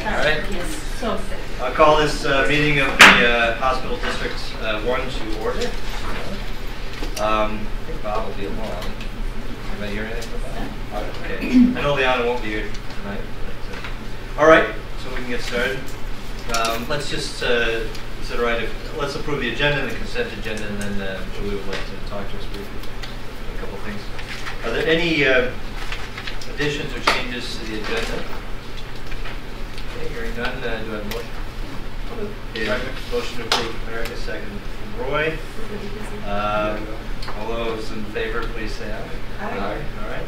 All right. Yes. So sick. I'll call this meeting of the Hospital District 1 to order. I think Bob will be along. Anybody hear anything about that? Okay. I know Liana won't be here tonight. But, all right, so we can get started. Let's just, is it all right if, let's approve the agenda and the consent agenda, and then Julie would like to talk to us briefly about a couple of things. Are there any additions or changes to the agenda? Okay, hearing none, do I have a motion? Okay, motion to approve America, second from Roy. All those in favor, please say aye. Aye. All right.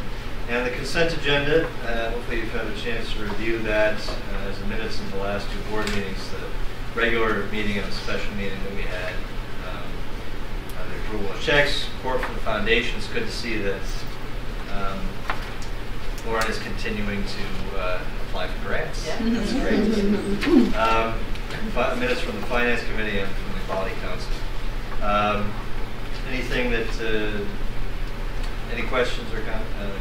And the consent agenda, hopefully you've had a chance to review that as the minutes of the last two board meetings, the regular meeting and the special meeting that we had. The approval of checks, support from the foundation. It's good to see that Lauren is continuing to apply for grants. Yeah. That's great. Minutes from the Finance Committee and from the Quality Council. Anything that, any questions or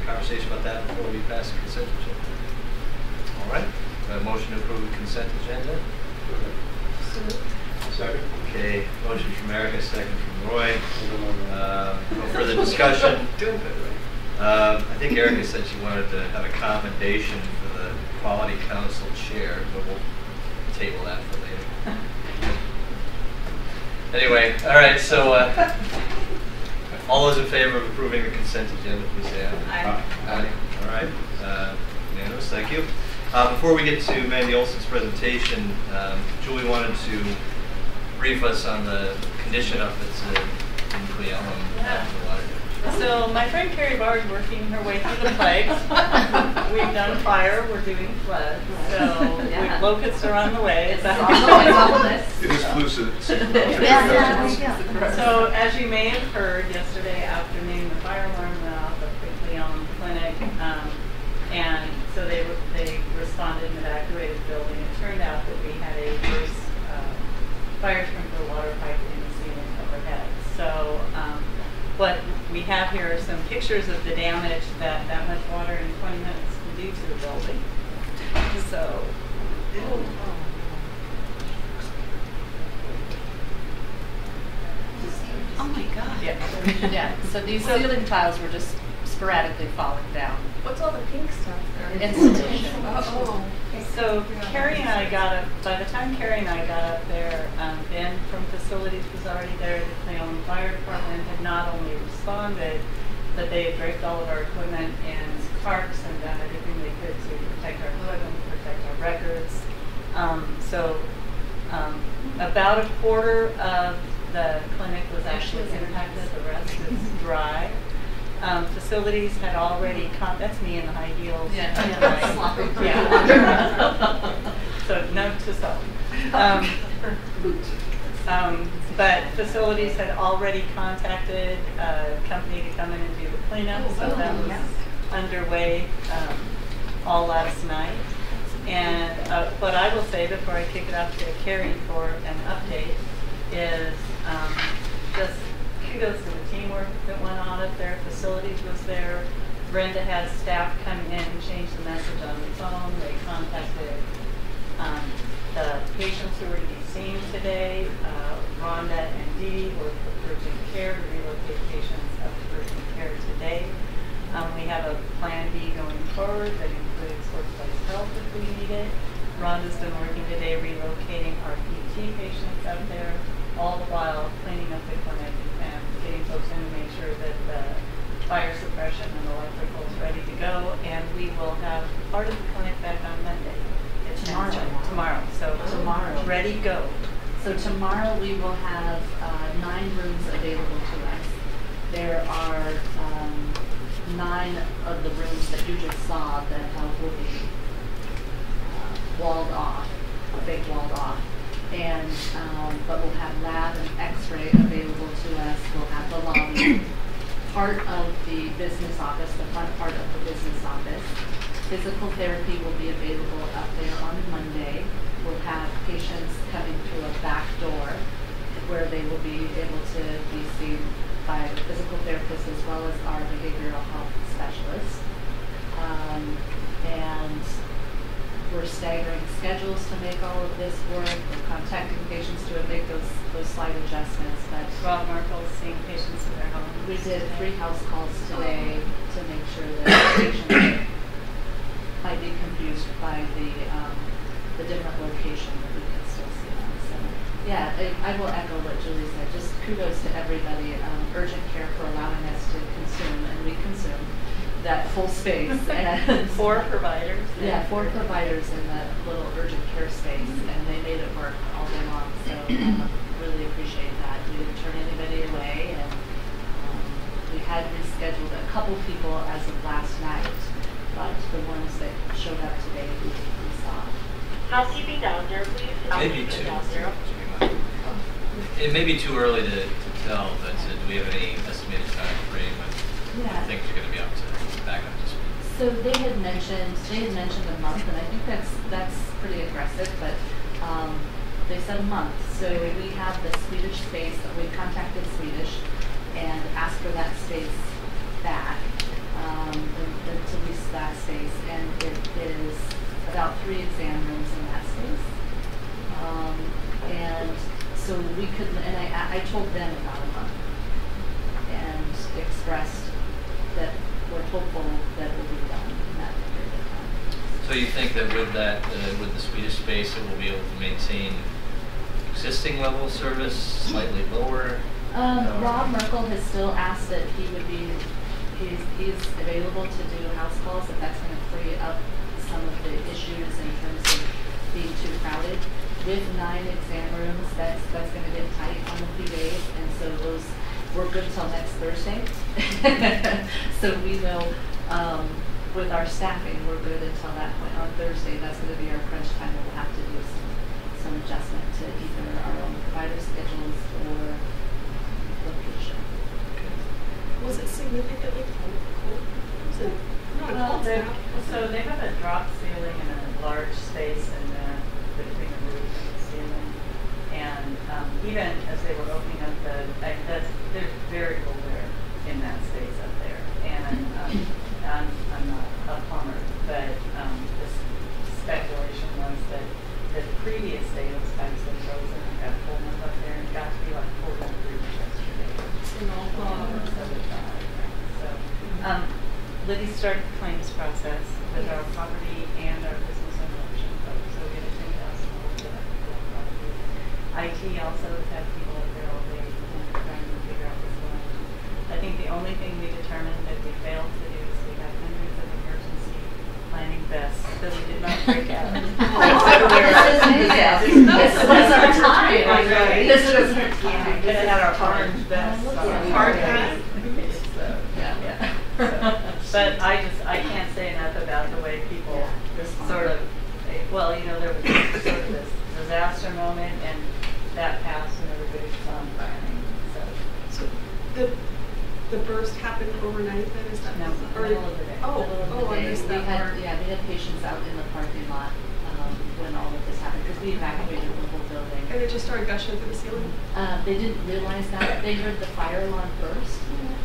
conversation about that before we pass the consent agenda? All right. Motion to approve the consent agenda. Second. Okay. Motion from Erica, second from Roy. No further discussion. I think Erica said she wanted to have a commendation for the Quality Council chair, but we'll table that for later. Anyway, all right, so all those in favor of approving the consent agenda, please say aye. Aye. Aye. All right, unanimous, thank you. Before we get to Mandy Olson's presentation, Julie wanted to brief us on the condition efforts in Cleellum after the water. So my friend Carrie Barr is working her way through the plagues. We've done fire, we're doing flood. So locusts are on the way. It's on the way. It is flu season. So as you may have heard, yesterday afternoon the fire alarm went off at the Cleellum clinic, and so they responded and evacuated the building. It turned out that we had a burst fire sprinkler water pipe in the ceiling overhead. So what we have here are some pictures of the damage that much water in 20 minutes can do to the building. So, Oh my God. yeah. Yeah. So these ceiling tiles were just sporadically falling down. What's all the pink stuff? Institution. Oh. So Carrie and I got up, by the time Carrie and I got up there, Ben from facilities was already there. The Cleellum Fire Department had not only responded, but they had draped all of our equipment in tarps and done everything they could to protect our equipment, protect our records. About a quarter of the clinic was actually impacted. The rest is dry. Facilities had already that's me in the high heels. Yeah. So note to self. But facilities had already contacted a company to come in and do the cleanup, so that was underway all last night. And what I will say before I kick it off to Carrie for an update is just kudos to the teamwork that went on up there. Facilities was there. Brenda had staff come in and change the message on the phone. They contacted the patients who were to be seen today. Rhonda and Dee were for urgent care to relocate patients up to urgent care today. We have a plan B going forward that includes workplace health if we need it. Rhonda's been working today relocating our PT patients up there, all the while cleaning up the clinic and getting folks in to make sure that the fire suppression and electrical is ready to go. And we will have part of the clinic back on Monday. It's tomorrow. So tomorrow. Ready, go. So tomorrow we will have 9 rooms available to us. There are 9 of the rooms that you just saw that will be walled off, fake walled off. And but we'll have lab and x-ray available to us. We'll have the lobby, part of the business office, the front part of the business office. Physical therapy will be available up there on Monday. We'll have patients coming through a back door where they will be able to be seen by the physical therapist as well as our behavioral health specialist. And we're staggering schedules to make all of this work. We're contacting patients to make those slight adjustments. But Rob Markle's seeing patients in their homes. we did 3 house calls today to make sure that patients might be confused by the different location that we can still see them. So yeah, I will echo what Julie said. Just kudos to everybody. Urgent care for allowing us to consume, and we consume that full space. And 4 providers. yeah, 4 providers in that little urgent care space, and they made it work all day long. So really appreciate that. We didn't turn anybody away, and we had rescheduled a couple people as of last night, but the ones that showed up today we saw. Housekeeping down there, please. Maybe Housekeeping two. down there. It may be too early to tell, but do we have any estimated time frame when Yeah. things are going to be back up to speed? So they had mentioned a month, and I think that's pretty aggressive, but they said a month. So we have the Swedish space. We contacted Swedish and asked for that space back, to lease that space, and it is about 3 exam rooms in that space. And so we could, and I told them about a month and expressed that we're hopeful that it will be done in that period of time. So you think that with the Swedish space, it will be able to maintain existing level of service, slightly lower? Rob Merkel has still asked that he's available to do house calls, if that's going to free up some of the issues in terms of being too crowded. With 9 exam rooms, that's going to get tight on a few days, and so those we're good till next Thursday. So we know with our staffing, we're good until that point. On Thursday, that's going to be our crunch time. We'll have to do some adjustment to either our own provider schedules or location. Was it significantly cold? Was it not Well, cold snap? so they have a drop ceiling in a large space in between the roof and the ceiling. And even as they were opening up there's very cold air in that space up there. And I'm not a plumber, but the speculation was that the previous day those pipes had frozen and got cold enough up there and it got to be like 40 degrees yesterday. So Liddy started the claims process with our property and our business interruption folks, so we had a $10,000 property. IT also has had people up there all day trying to figure out what's going on. I think the only thing we determined that we failed to do is we got hundreds of emergency planning vests that we did not break out. This was our time. Right. This was our time. We had our orange vests on. Hard hat. But I can't say enough about the way people sort of, well, there was sort of this disaster moment, and that passed, and everybody was on fire. So the burst happened overnight then? Is that No, or middle of the day. Oh, I missed that part. We had patients out in the parking lot when all of this happened, because we evacuated the whole building. And it just started gushing through the ceiling? They didn't realize that. They heard the fire alarm first.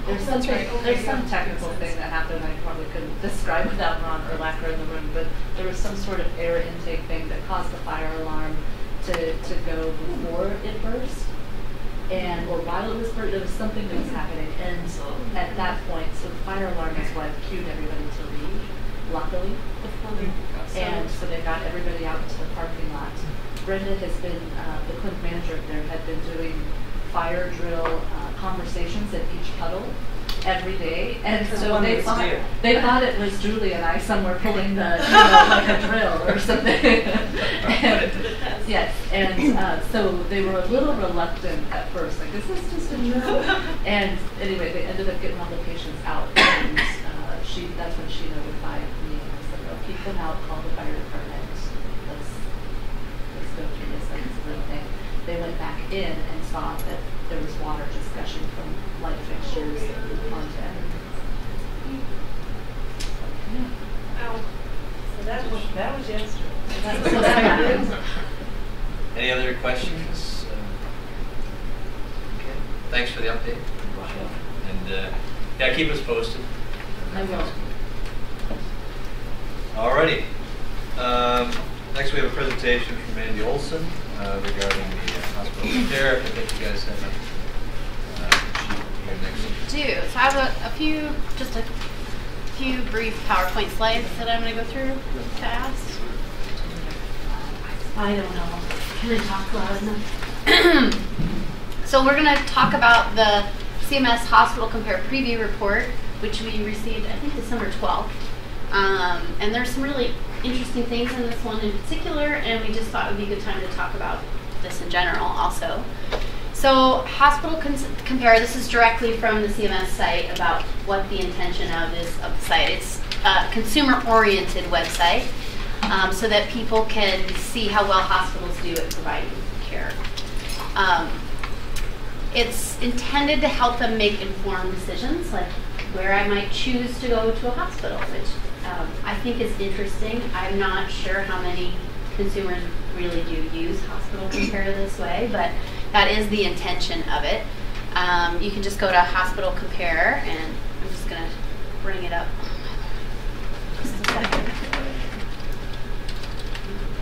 There's That's some right. Okay, there's some yeah. technical thing that happened I probably couldn't describe without Ron or Lacquer in the room, but there was some sort of air intake thing that caused the fire alarm to go before it burst. Or while it was burst, there was something that was happening. And at that point, so the fire alarm is what cued everybody to leave, luckily. And so they got everybody out into the parking lot. Brenda has been, the clinic manager there, had been doing fire drill conversations at each huddle every day, and so they thought it was Julie and I somewhere pulling the like a drill or something. Yes, and so they were a little reluctant at first, like, is this just a drill? And anyway, they ended up getting all the patients out, and that's when she notified me. I said, "Well, keep them out. Call the fire department. Let's go through this. Like, it's a real thing." They went back in and saw that there was water just gushing from light fixtures onto everything. Ow. So that was yesterday. So that happened. Any other questions? Okay. Thanks for the update. And yeah, keep us posted. I will. Alrighty. Next, we have a presentation from Andy Olson regarding the hospital care. I think you guys have a sheet here next. Do. So I have a few brief PowerPoint slides that I'm going to go through fast. I don't know. Can I talk loud enough? So we're going to talk about the CMS Hospital Compare Preview Report, which we received, I think, December 12th. And there's some really interesting things in this one in particular, and we just thought it would be a good time to talk about this in general also. So Hospital Compare, this is directly from the CMS site about what the intention of the site. It's a consumer-oriented website so that people can see how well hospitals do at providing care. It's intended to help them make informed decisions, like where I might choose to go to a hospital, which I think is interesting. I'm not sure how many consumers really do use Hospital Compare this way, but that is the intention of it. You can just go to Hospital Compare, and I'm just going to bring it up. Just a second.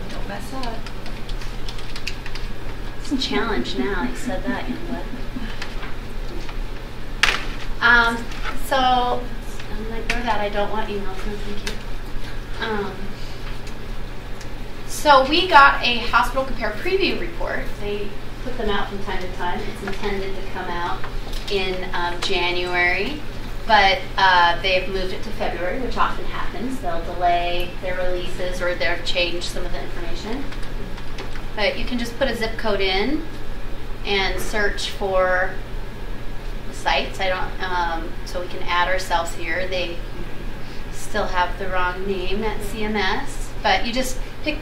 Don't mess up. It's a challenge now. You said that, young blood. So I'm going to ignore that. I don't want emails. No, thank you. So we got a Hospital Compare Preview Report. They put them out from time to time. It's intended to come out in January, but they've moved it to February, which often happens. They'll delay their releases or they'll change some of the information. But you can just put a zip code in and search for sites. So we can add ourselves here. They still have the wrong name at CMS, but you just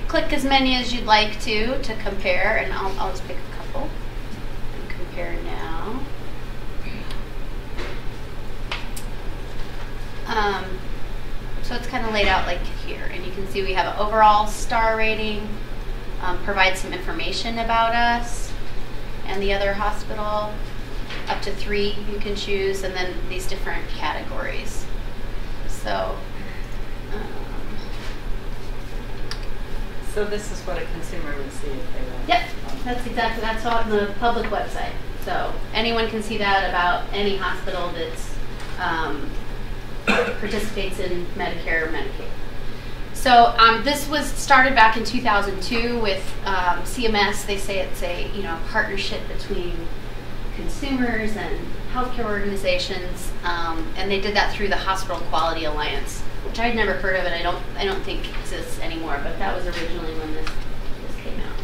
click as many as you'd like to compare, and I'll just pick a couple and compare now. So it's kind of laid out like here, and you can see we have an overall star rating, provides some information about us and the other hospital. Up to 3 you can choose, and then these different categories. So, so this is what a consumer would see if they went. Yep, that's on the public website. So anyone can see that about any hospital that's participates in Medicare or Medicaid. So this was started back in 2002 with CMS. They say it's a partnership between consumers and healthcare organizations, and they did that through the Hospital Quality Alliance, which I'd never heard of, and I don't think exists anymore. But that was originally when this came out.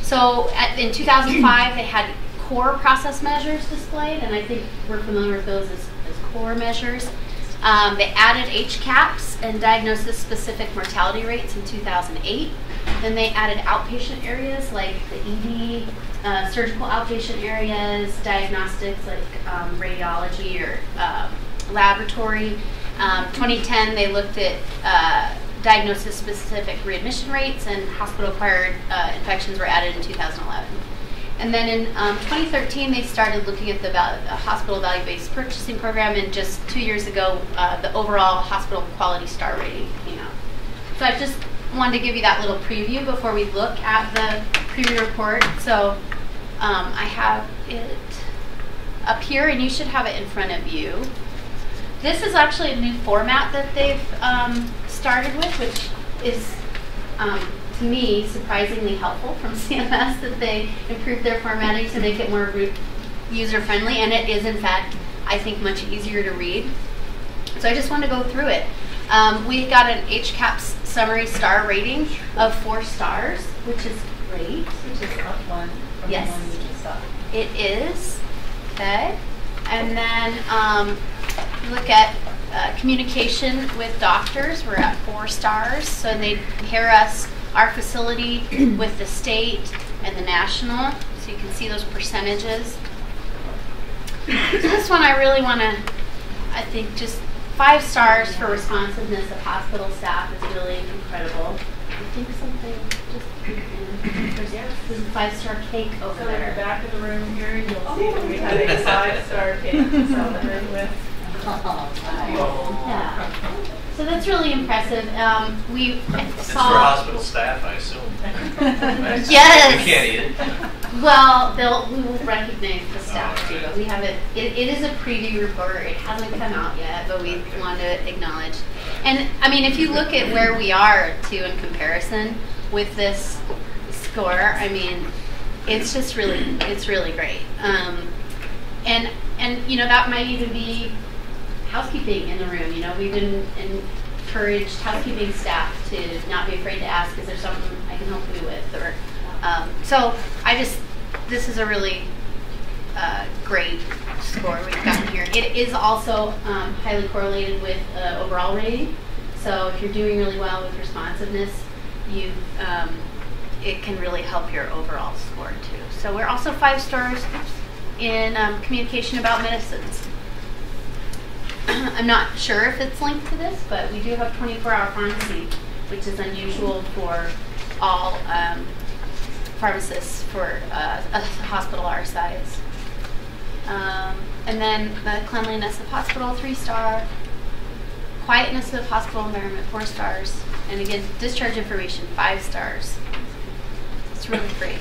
So in 2005, they had core process measures displayed, and I think we're familiar with those as core measures. They added HCAHPS and diagnosis-specific mortality rates in 2008. Then they added outpatient areas like the ED, surgical outpatient areas, diagnostics like radiology or laboratory. 2010, they looked at diagnosis-specific readmission rates, and hospital-acquired infections were added in 2011. And then in 2013, they started looking at the hospital value-based purchasing program, and just 2 years ago, the overall hospital quality star rating came out. So I just wanted to give you that little preview before we look at the preview report. So I have it up here, and you should have it in front of you. This is actually a new format that they've started with, which is, to me, surprisingly helpful from CMS, that they improved their formatting to make it more user-friendly, and it is, in fact, I think, much easier to read. So I just want to go through it. We got an HCAHPS summary star rating of 4 stars, which is great. Which is up one from Yes. the one you just saw. It is. Okay. And then look at communication with doctors. We're at 4 stars. So they compare our facility with the state and the national. So you can see those percentages. So this one I really want to, I think, just 5 stars for responsiveness of hospital staff is really incredible. I think something just there's a 5-star cake over So there. in the back of the room here, you'll see that we have a 5-star cake to celebrate with. Yeah. So that's really impressive. We It's for saw. hospital staff, I assume. Yes. We can't eat it. Well, we will recognize the staff Oh, too, right. but we have it. It is a preview report. It hasn't come out yet, but we want to acknowledge. And I mean, if you look at where we are too in comparison with this score, I mean, it's just it's really great. And you know, that might even be housekeeping in the room. You know, we've encouraged housekeeping staff to not be afraid to ask, is there something I can help you with? Or so this is a really great score we've gotten here. It is also highly correlated with overall rating. So if you're doing really well with responsiveness, it can really help your overall score too. So we're also 5 stars in communication about medicines. I'm not sure if it's linked to this, but we do have 24-hour pharmacy, which is unusual for all pharmacists for a hospital our size. And then the cleanliness of hospital, 3-star. Quietness of hospital environment, 4 stars. And again, discharge information, 5 stars. It's really great.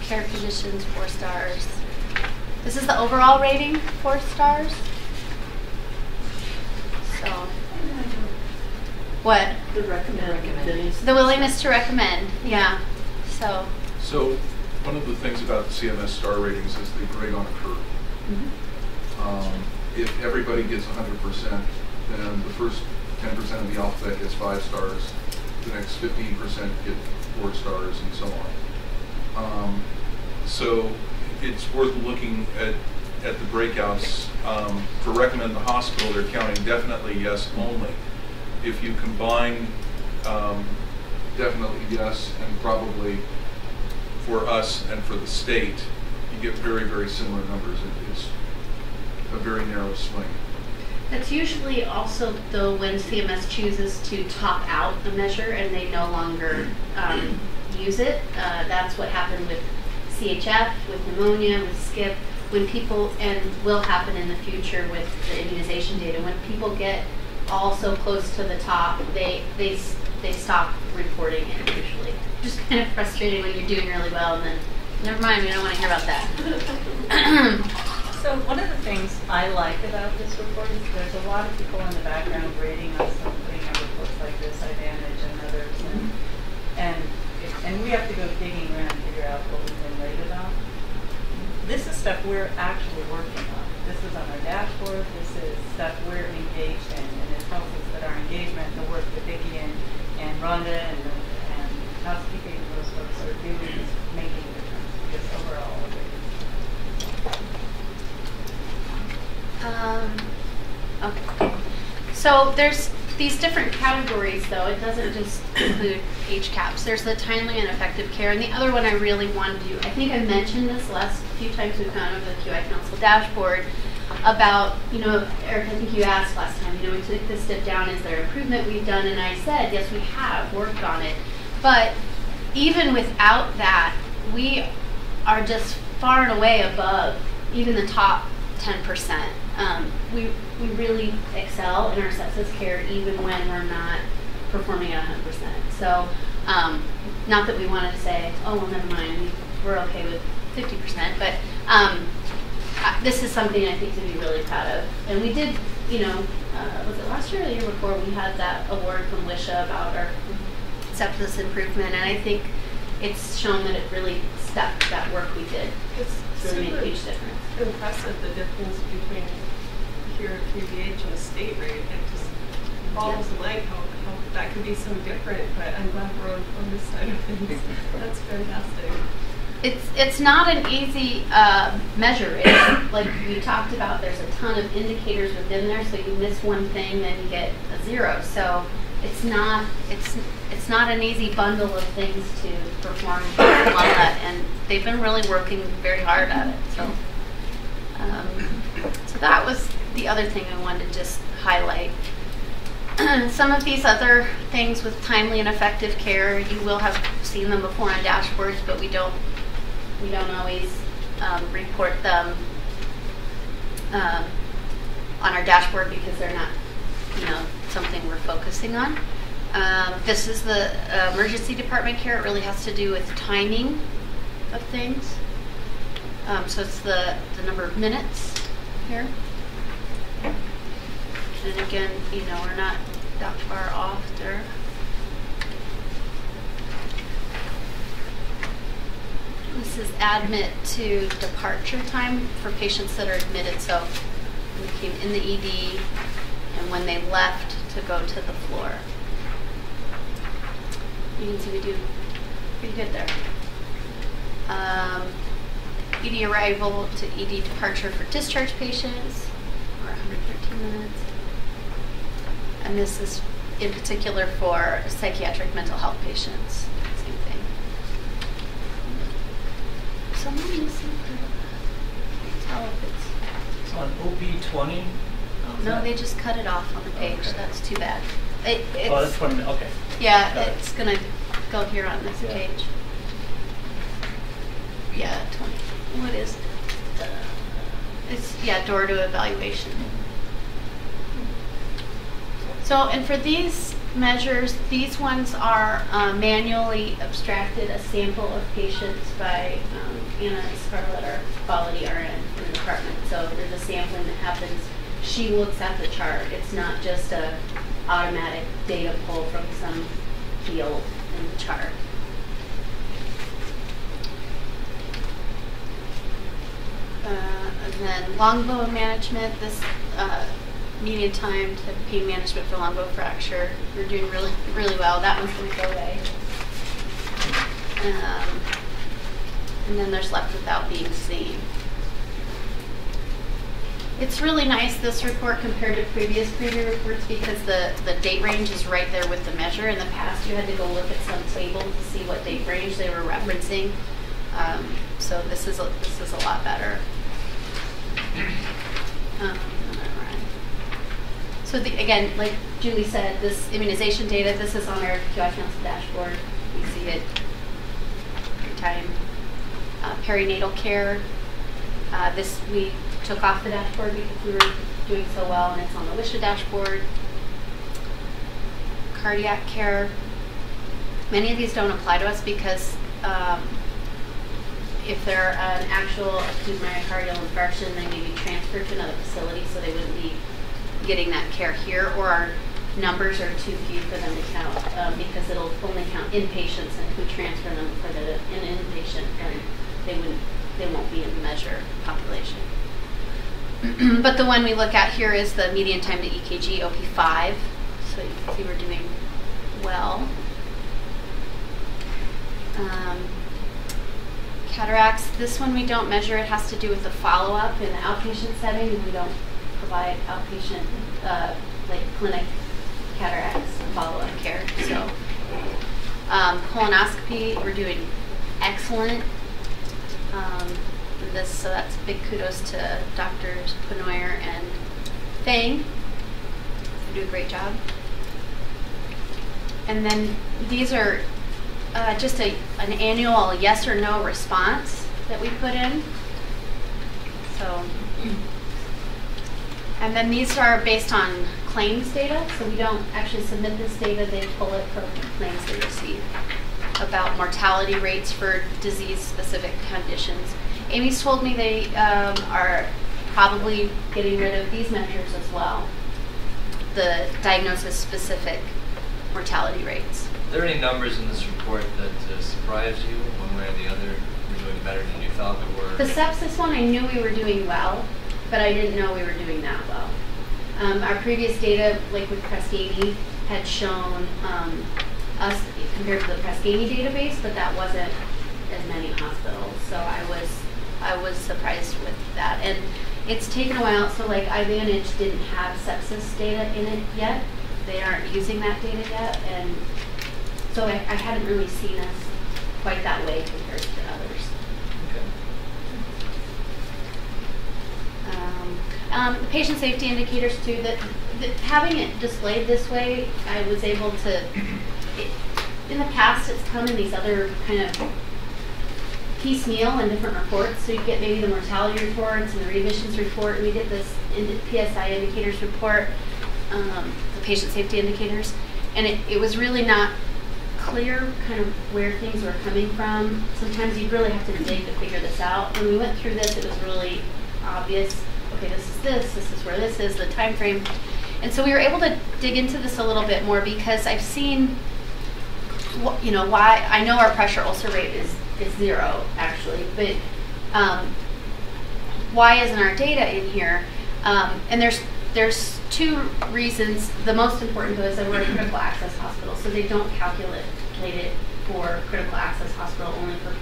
Care physicians, 4 stars. This is the overall rating, 4 stars. So, what? The recommend. The willingness to recommend, yeah. So one of the things about the CMS star ratings is they grade on a curve. If everybody gets 100%, then the first 10% of the alphabet gets 5 stars, the next 15% get 4 stars, and so on. So it's worth looking at the breakouts. For recommend the hospital, they're counting definitely yes only. If you combine definitely yes and probably for us and for the state, you get very, very similar numbers. It's a very narrow swing. that's usually also though when CMS chooses to top out a measure and they no longer use it. That's what happened with CHF, with pneumonia, with SCIP, when people, and will happen in the future with the immunization data, when people get all so close to the top, they stop reporting it usually. Just kind of frustrating when you're doing really well and then, never mind, we don't want to hear about that. So one of the things I like about this report is there's a lot of people in the background grading us and putting out reports like this, Advantage and others, and we have to go digging around and figure out what we've been rated on. This is stuff we're actually working on. This is on our dashboard. This is stuff we're engaged in, and it tells us that our engagement, the work that Vicki and Rhonda and housekeeping, those folks are doing is making a difference because overall it is. Okay. So there's these different categories, though. It doesn't just include HCAPS. There's the timely and effective care, and the other one I really wanted to do, I think I mentioned this last few times we've gone over the QI Council dashboard about, you know, Eric, I think you asked last time, you know, we took this step down, is there improvement we've done? And I said, yes, we have worked on it. But even without that, we are just far and away above even the top 10%. We really excel in our sepsis care even when we're not performing at 100%. So, not that we wanted to say, oh, well, never mind, we're okay with 50%, but this is something I think to be really proud of. And we did, you know, was it last year or the year before, we had that award from WISHA about our sepsis improvement, and I think it's shown that it really stuck, that work we did. It's really made a huge difference. Impressive, the difference between here at QVH and the state rate. It just boggles the mind how that could be so different, but I'm glad we're on this side of things. That's fantastic. It's not an easy measure. It's like we talked about, there's a ton of indicators within there, so you miss one thing, then you get a 0. So it's not an easy bundle of things to perform well at, and they've been really working very hard at it. So so that was the other thing I wanted to just highlight. Some of these other things with timely and effective care, you will have seen them before on dashboards, but we don't always report them on our dashboard because they're not, something we're focusing on. This is the emergency department care. It really has to do with timing of things. So it's the number of minutes here. And again, we're not that far off there. This is admit to departure time for patients that are admitted. So when they came in the ED and when they left to go to the floor. You can see we do pretty good there. ED arrival to ED departure for discharge patients, or 113 minutes. And this is in particular for psychiatric mental health patients. Same thing. So I'm missing. Tell if it's. So on OP20. No, they just cut it off on the page. Okay. That's too bad. It's, Oh, that's 20 minutes. Okay. yeah, Got it. it's gonna go here on this Yeah. page. Yeah, 20. What is it? It's door to evaluation. So, and for these measures, these ones are manually abstracted, a sample of patients by Anna Scarlett, our quality RN in the department. So there's a sampling that happens. She looks at the chart. It's not just a automatic data pull from some field in the chart. And then longbow management, this median time to pain management for longbow fracture. We're doing really, really well. That one's going to go away. And then there's left without being seen. It's really nice, this report, compared to previous preview reports because the date range is right there with the measure. In the past, you had to go look at some table to see what date range they were referencing. So this is a lot better. So again, like Julie said, this immunization data, this is on our QI Council dashboard. You see it every time. Perinatal care, this we took off the dashboard because we were doing so well, and it's on the WISHA dashboard. Cardiac care, many of these don't apply to us because if they're an actual acute myocardial infarction, they may be transferred to another facility, so they wouldn't be getting that care here, or our numbers are too few for them to count because it'll only count inpatients, and if we transfer them for an inpatient, then they won't be in the measure population. But the one we look at here is the median time to EKG, OP5, so you can see we're doing well. Cataracts, this one we don't measure. It has to do with the follow-up in the outpatient setting, and we don't provide outpatient, like clinic cataracts follow-up care. So colonoscopy, we're doing excellent. So that's big kudos to Drs. Penoyer and Fang. They do a great job. And then these are just an annual yes or no response that we put in. So, and then these are based on claims data, so we don't actually submit this data, they pull it from claims they receive about mortality rates for disease-specific conditions. Amy's told me they are probably getting rid of these measures as well, the diagnosis-specific mortality rates. Are there any numbers in this report that surprised you one way or the other? We're doing better than you thought we were? The sepsis one, I knew we were doing well, but I didn't know we were doing that well. Our previous data, like with Press-Ganey, had shown us compared to the Press-Ganey database, but that wasn't as many hospitals. So I was surprised with that. And it's taken a while, so like iVantage didn't have sepsis data in it yet. They aren't using that data yet, and so I hadn't really seen us quite that way compared to others. Okay. The patient safety indicators too, that having it displayed this way, I was able to, in the past it's come in these other kind of piecemeal in different reports, so you get maybe the mortality reports and the readmissions report, and we get this PSI indicators report, the patient safety indicators, and it was really not clear kind of where things were coming from. Sometimes you really have to dig to figure this out. When we went through this, it was really obvious. Okay, this is where this is, the time frame. And so we were able to dig into this a little bit more because I've seen, you know, why I know our pressure ulcer rate is 0 actually, but why isn't our data in here? And there's 2 reasons. The most important though is that we're a critical access hospital, so they don't calculate it for critical access hospital, only for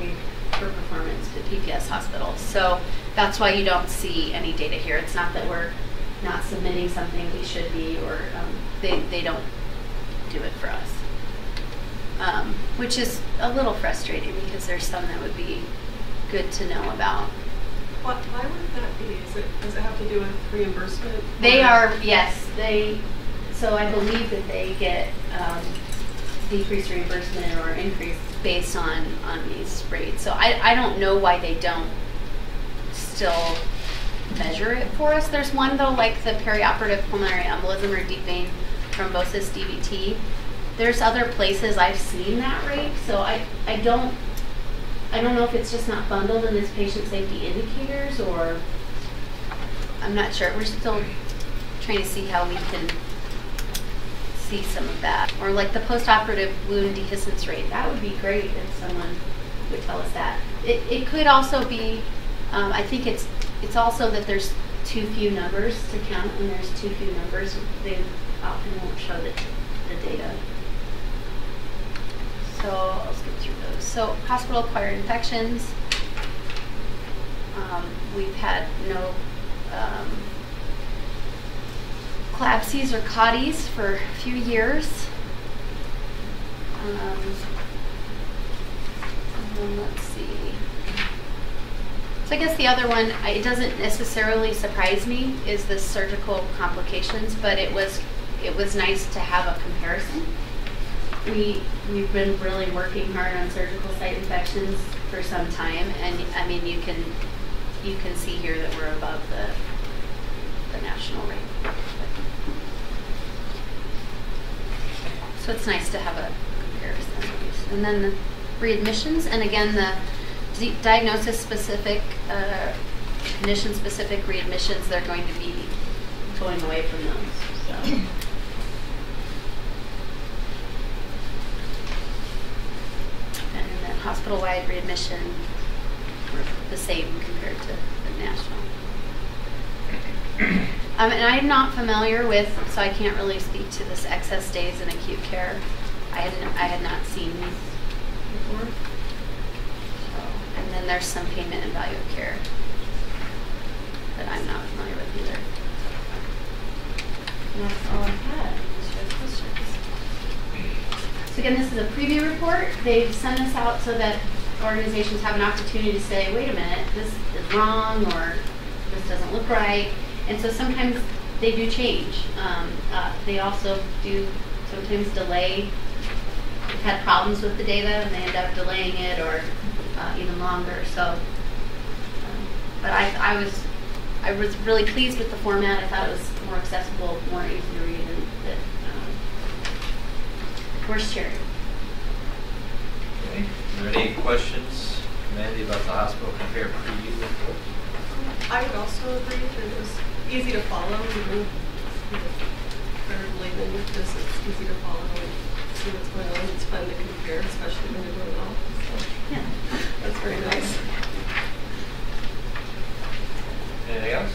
performance to PPS hospitals. So that's why you don't see any data here. It's not that we're not submitting something we should be, or they don't do it for us, which is a little frustrating because there's some that would be good to know about. Why would that be? Does it have to do with reimbursement? They are, yes. So I believe that they get decreased reimbursement or increase based on these rates. So I don't know why they don't still measure it for us. There's one though, like the perioperative pulmonary embolism or deep vein thrombosis DVT. There's other places I've seen that rate. So I don't know if it's just not bundled in this patient safety indicators, or I'm not sure. We're still trying to see how we can see some of that. Or like the postoperative wound dehiscence rate. That would be great if someone would tell us that. It could also be, I think it's also that there's too few numbers to count. When there's too few numbers, they often won't show the data. So I'll skip through those. So hospital-acquired infections. We've had no CLABSIs or CODIs for a few years. And then let's see. So I guess the other one, it doesn't necessarily surprise me, is the surgical complications, but it was nice to have a comparison. We've been really working hard on surgical site infections for some time, and I mean you can see here that we're above the national rate. So it's nice to have a comparison. And then the readmissions, and again the diagnosis-specific, condition-specific readmissions, they're going to be going away from those. So. And then hospital-wide readmission, were the same compared to the national. And I'm not familiar with, so I can't really speak to this excess days in acute care. I had not seen these before. And then there's some payment and value of care that I'm not familiar with either. And that's all I had. Questions. So again, this is a preview report. They've sent us out so that organizations have an opportunity to say, wait a minute, this is wrong, or this doesn't look right. And so sometimes they do change. They also do sometimes delay. We've had problems with the data and they end up delaying it, or even longer. So, but I was really pleased with the format. I thought it was more accessible, more easy to read, and that worth sharing. Okay. Are there any questions, Mandy, about the hospital compare preview report? I would also agree that it was easy to follow, even for layman with this, it's easy to follow and see what's going on. It's fun to compare, especially when you're doing well. So, Yeah. that's very nice. Anything else?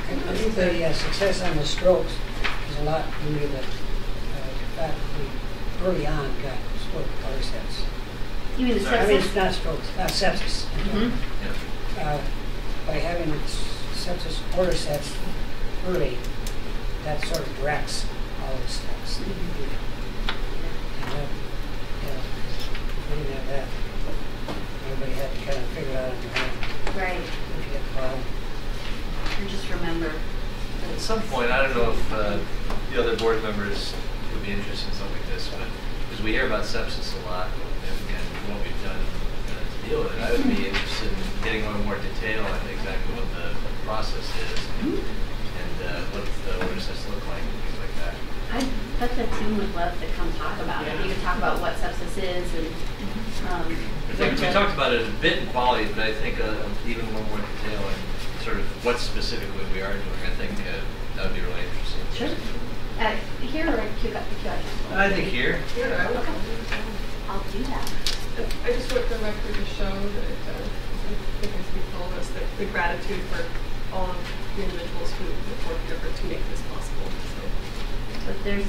I think the success on the strokes is a lot due to the fact that we early on got stroke sets. You mean the I mean, sepsis? not strokes, sepsis. Mm-hmm. Yeah. By having sepsis order sets early, that sort of directs all the steps. And that, we didn't have that. Everybody had to kind of figure it out on their own. Right. If you get a problem. And just remember. At some point, I don't know if the other board members would be interested in something like this, but because we hear about sepsis a lot, and what we've done deal with it. I would be interested in getting a little more detail on exactly what the process is and what the order sets look like and things like that. I bet the team would love to come talk about it. You could talk about what sepsis is and. I think we talked about it a bit in quality, but I think even a little more detail and sort of what specifically we are doing. I think that would be really interesting. Sure. Here or at QI? I think here. Yeah, I would. I'll do that. I just want the record to show that I think as we told us that the gratitude for all of the individuals who worked effort to make this possible. But there's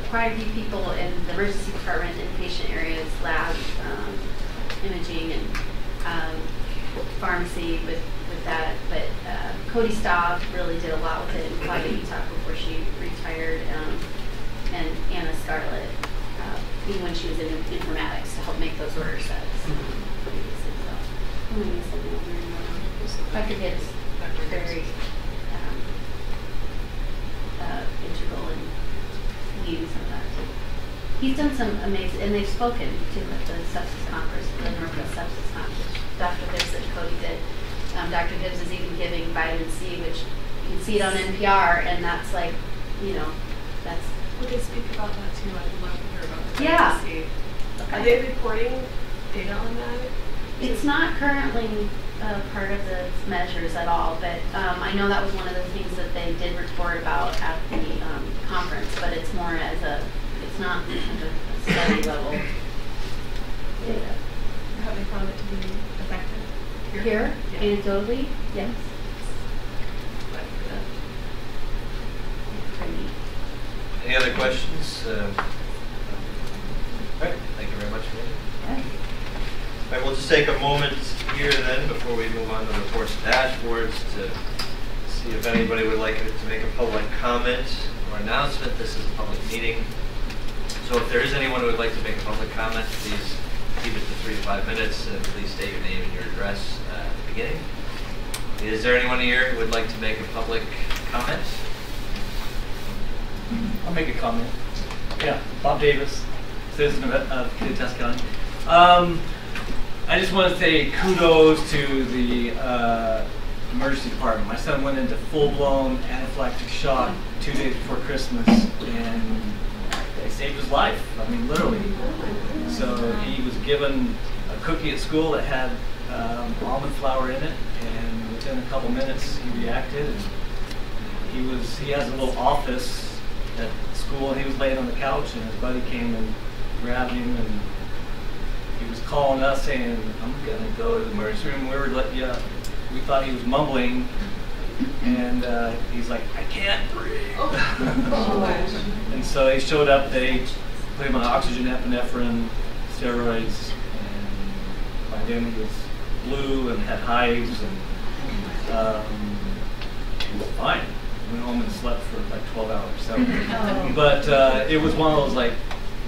quite a few people in the emergency department, inpatient areas, lab, imaging, and pharmacy with that. But Cody Staub really did a lot with it in Claudia Utah before she retired, and Anna Scarlett, even when she was in informatics, to help make those order sets previously. So, I'm going to miss something over here. Dr. Gibbs, very integral in leading some of that too. He's done some amazing, and they've spoken too at the sepsis conference, the Northwest Sepsis Conference. Dr. Gibbs and Cody did. Dr. Gibbs is even giving vitamin C, which you can see it on NPR, and that's like, you know, that's. Would they speak about that too? I'd love to hear about that. Yeah. Okay. Okay. Are they reporting data on that? It's not currently part of the measures at all, but I know that was one of the things that they did report about at the conference, but it's more as it's not a study level data. Have they found it to be effective? Here, Yeah. anecdotally, yes. Pretty neat. Any other questions? All right, thank you very much, Lynn. Okay. All right, we'll just take a moment here then before we move on to the reports and dashboards to see if anybody would like to make a public comment or announcement. This is a public meeting. So if there is anyone who would like to make a public comment, please keep it to 3 to 5 minutes and please state your name and your address at the beginning. Is there anyone here who would like to make a public comment? I'll make a comment. Yeah, Bob Davis, citizen of Kittitas County. I just want to say kudos to the emergency department. My son went into full-blown anaphylactic shock 2 days before Christmas, and they saved his life. I mean, literally. So he was given a cookie at school that had almond flour in it, and within a couple minutes he reacted. And he has a little office at school, and he was laying on the couch, and his buddy came and grabbed him, and he was calling us saying, "I'm gonna go to the emergency room." We thought he was mumbling, and he's like, "I can't breathe." And so they showed up. They put him on oxygen, epinephrine, steroids, and by then he was blue and had hives, and he was fine. Went home and slept for like 12 hours. So, but it was one of those like,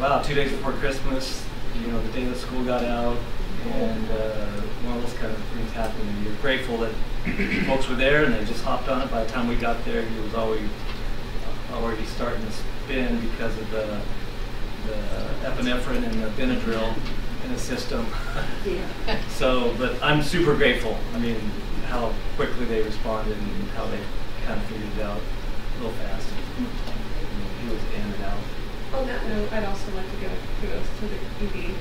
wow, 2 days before Christmas, you know, the day that school got out, and one of those kind of things happened. And you're grateful that folks were there and they just hopped on it. By the time we got there, he was already starting to spin because of the epinephrine and the Benadryl in his system. Yeah. So, but I'm super grateful. I mean, how quickly they responded and how they kind of figured it out real fast. He was in and out. On that note, I'd also like to give kudos to the ED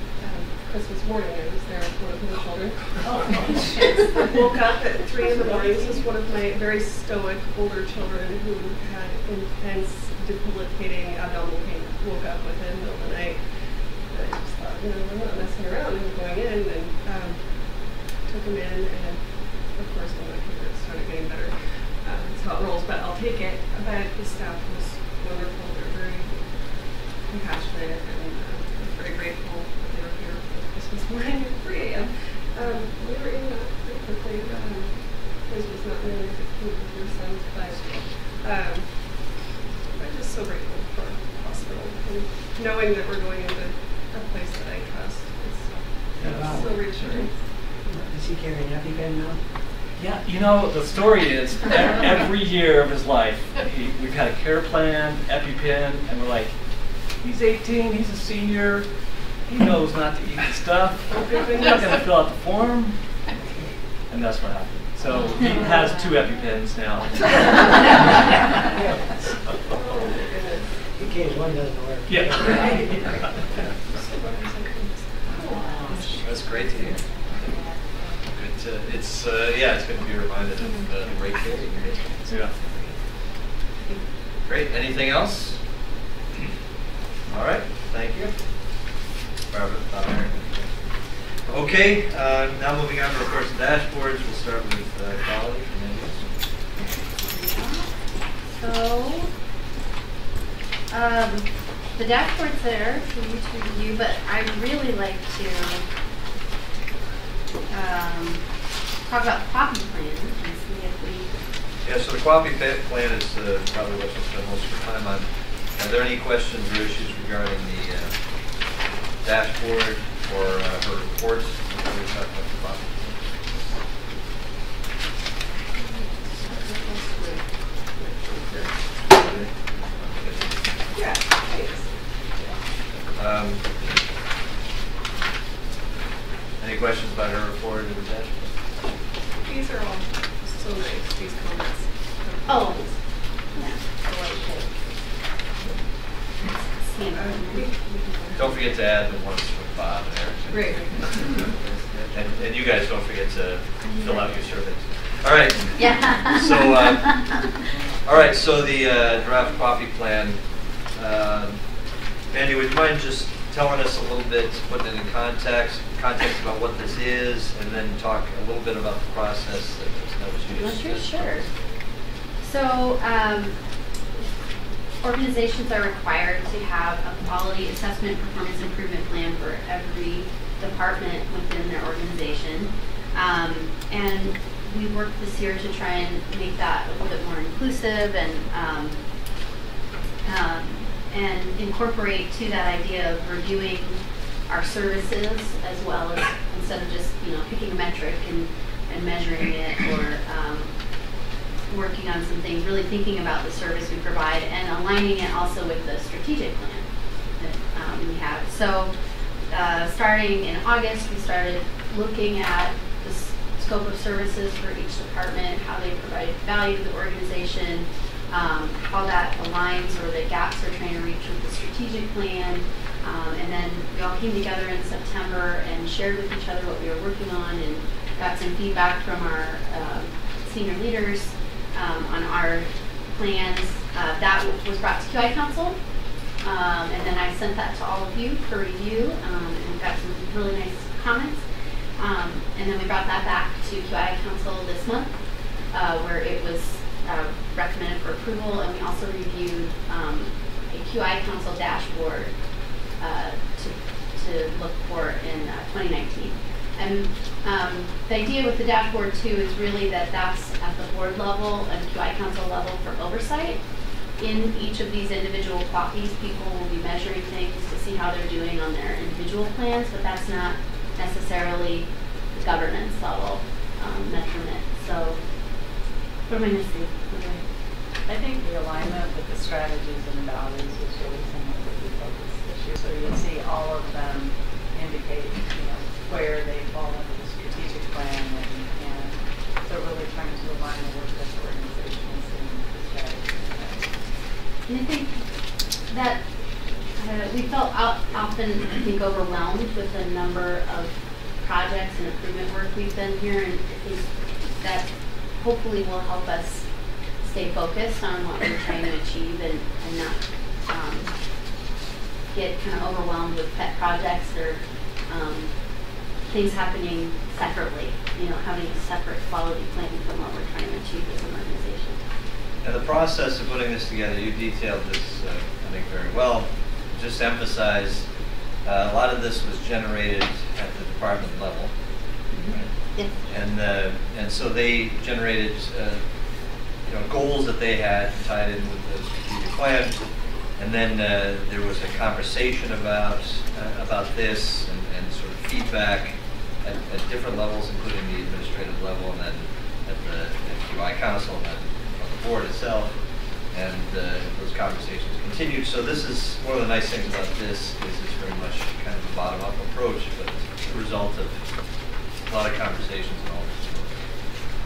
Christmas morning. I was there with one of the children. I woke up at 3 in the morning. This is one of my very stoic older children who had intense, debilitating abdominal pain. Woke up with him in the middle of the night. And I just thought, you know, I'm not messing around. I'm going in and took him in. And of course, when it started getting better, that's how it rolls. But I'll take it. But the staff was wonderful. They're very compassionate, and I'm very grateful that they were here for Christmas morning at 3 a.m. We were in that pretty quickly. His was not nearly as acute as your son's, but I'm just so grateful for the hospital and knowing that we're going into a place that I trust. It's so reassuring. Is he carrying EpiPen now? Yeah, you know, the story is every year of his life, we've had a care plan, EpiPen, and we're like, he's 18, he's a senior, he knows not to eat the stuff. We're not going to fill out the form. And that's what happened. So he has 2 EpiPens now. In case one doesn't work. Yeah. That's great to hear. It's good to be reminded of great care. Yeah. Great. Anything else? All right. Thank you. Okay. Now moving on to reports and dashboards. We'll start with quality. So, the dashboard's there for you to review, but I'd really like to talk about the quality plan and see if we. Yeah, so the quality plan is probably what we'll spend most of our time on. Are there any questions or issues regarding the dashboard or her reports before we talk about the quality plan? Yeah, thanks. Any questions about her report or the dashboard? These are all so nice, these comments. Oh, yeah. I like it. Don't forget to add the ones from Bob and Eric. Great. And you guys don't forget to fill out your surveys. All right. Yeah. So, all right. So the draft coffee plan. Andy, would you mind just telling us a little bit, putting it in context about what this is, and then talk a little bit about the process that was used? Sure. So, organizations are required to have a quality assessment performance improvement plan for every department within their organization. And we worked this year to try and make that a little bit more inclusive and incorporate to that idea of reviewing our services as well as instead of just picking a metric and measuring it or working on some things, really thinking about the service we provide and aligning it also with the strategic plan that we have. So starting in August, we started looking at the scope of services for each department, how they provide value to the organization, how that aligns or the gaps we're trying to reach with the strategic plan. And then we all came together in September and shared with each other what we were working on and got some feedback from our senior leaders on our plans. That was brought to QI Council, and then I sent that to all of you for review, and we got some really nice comments. And then we brought that back to QI Council this month, where it was recommended for approval, and we also reviewed a QI Council dashboard to look for in 2019. And the idea with the dashboard too is really that's at the board level and QI Council level for oversight. In each of these individual copies, people will be measuring things to see how they're doing on their individual plans, but that's not necessarily the governance level measurement. So, what am I missing? I think the alignment with the strategies and values is really something that we focus this year. So you see all of them indicate, where they fall under the strategic plan, and so really trying to align the work that the organization is doing with the strategy. And I think that we felt often, I think, overwhelmed with the number of projects and improvement work we've done here, and I think that hopefully will help us stay focused on what we're trying to achieve and not get kind of overwhelmed with pet projects or things happening separately, having a separate quality plan from what we're trying to achieve as an organization. And the process of putting this together, you detailed this, I think, very well. Just to emphasize, a lot of this was generated at the department level. Right? Yes. And so they generated goals that they had tied in with the strategic plan, and then there was a conversation about this and sort of feedback at different levels, including the administrative level, and then at the QI Council, and then on the board itself, and those conversations continued. So this is one of the nice things about this is it's very much kind of a bottom-up approach, but it's the result of a lot of conversations and all this.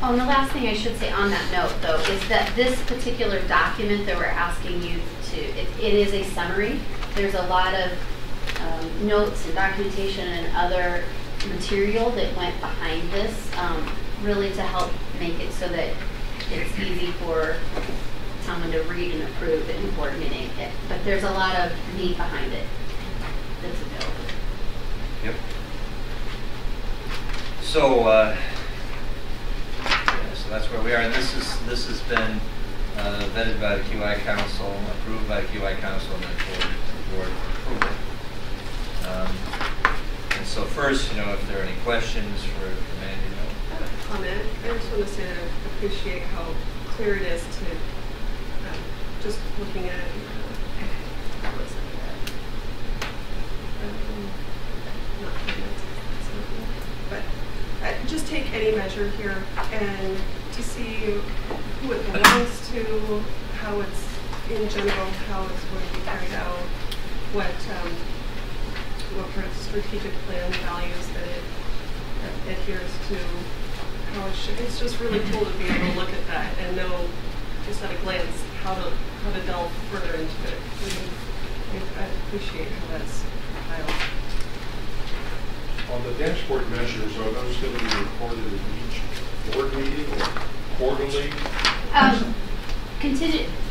Oh, and the last thing I should say on that note, though, is that this particular document that we're asking you to, it is a summary. There's a lot of notes and documentation and other material that went behind this, really to help make it so that it's easy for someone to read and approve it in board meeting. But there's a lot of meat behind it that's available. Yep. So, yeah, so that's where we are, and this has been vetted by the QI Council, approved by the QI Council, and then forwarded to the board for approval. And so first, if there are any questions for Mandy. I have a comment. I just want to say that I appreciate how clear it is to just looking at what was it? Not comments, but just take any measure here and to see who it belongs to, how it's in general, how it's going to be carried out, what kind of strategic plan values that it adheres to, how it should. It's just really cool to be able to look at that and know just at a glance how to delve further into it. I appreciate how that's compiled. On the dashboard measures, are those going to be recorded at each board meeting or quarterly?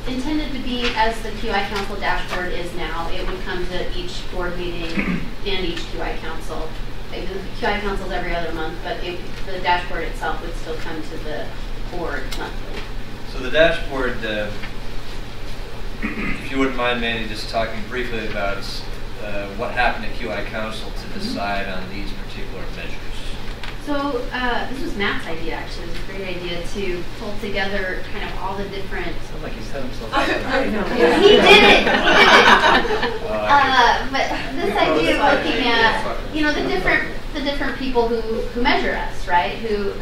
Intended to be as the QI Council dashboard is now. It would come to each board meeting and each QI Council. The QI Council is every other month, but the dashboard itself would still come to the board monthly. So the dashboard, if you wouldn't mind, Mandy, just talking briefly about what happened at QI Council to decide on these particular measures. So this was Matt's idea, actually. It was a great idea to pull together kind of all the different... Sounds like he set himself up. I know. He did it! But this idea of looking at, the different people who measure us, right? Who,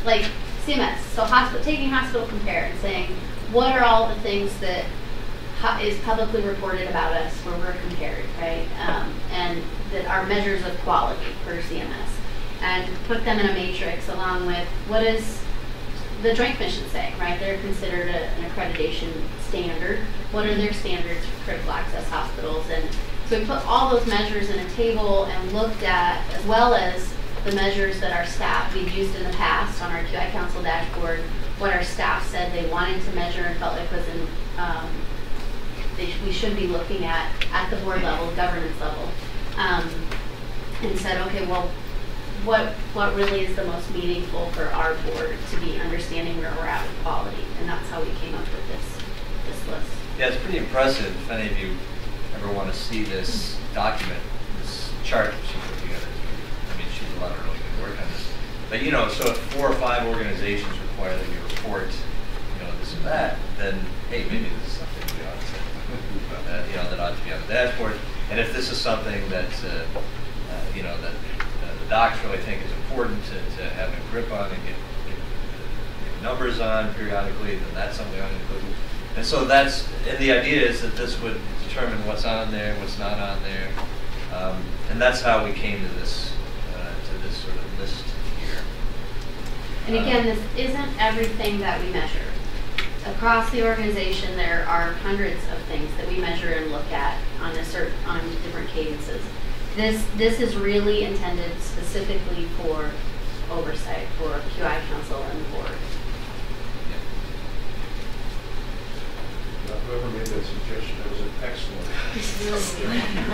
like CMS, so taking Hospital Compare and saying, what are all the things that is publicly reported about us where we're compared, right? And that are measures of quality per CMS. And put them in a matrix along with what does the Joint Commission say, right? They're considered an accreditation standard. What are their standards for critical access hospitals? And so we put all those measures in a table and looked at, as well as the measures that our staff, we've used in the past on our QI Council dashboard, what our staff said they wanted to measure and felt like was in, we should be looking at the board level, governance level, and said, okay, well, what really is the most meaningful for our board to be understanding where we're at with quality, and that's how we came up with this list. Yeah, it's pretty impressive. If any of you ever want to see this document, this chart that she put together, I mean, she did a lot of really good work on this. But so if 4 or 5 organizations require that you report, this and that, then hey, maybe this is something we ought to, that ought to be on the dashboard. And if this is something that, that the docs really think is important to have a grip on and get numbers on periodically, then that's something we ought to include. And so and the idea is that this would determine what's on there, what's not on there, and that's how we came to this sort of list here. And again, this isn't everything that we measure. Across the organization, there are hundreds of things that we measure and look at on different cadences. This is really intended specifically for oversight for QI Council and the board. Whoever made that suggestion, that was excellent.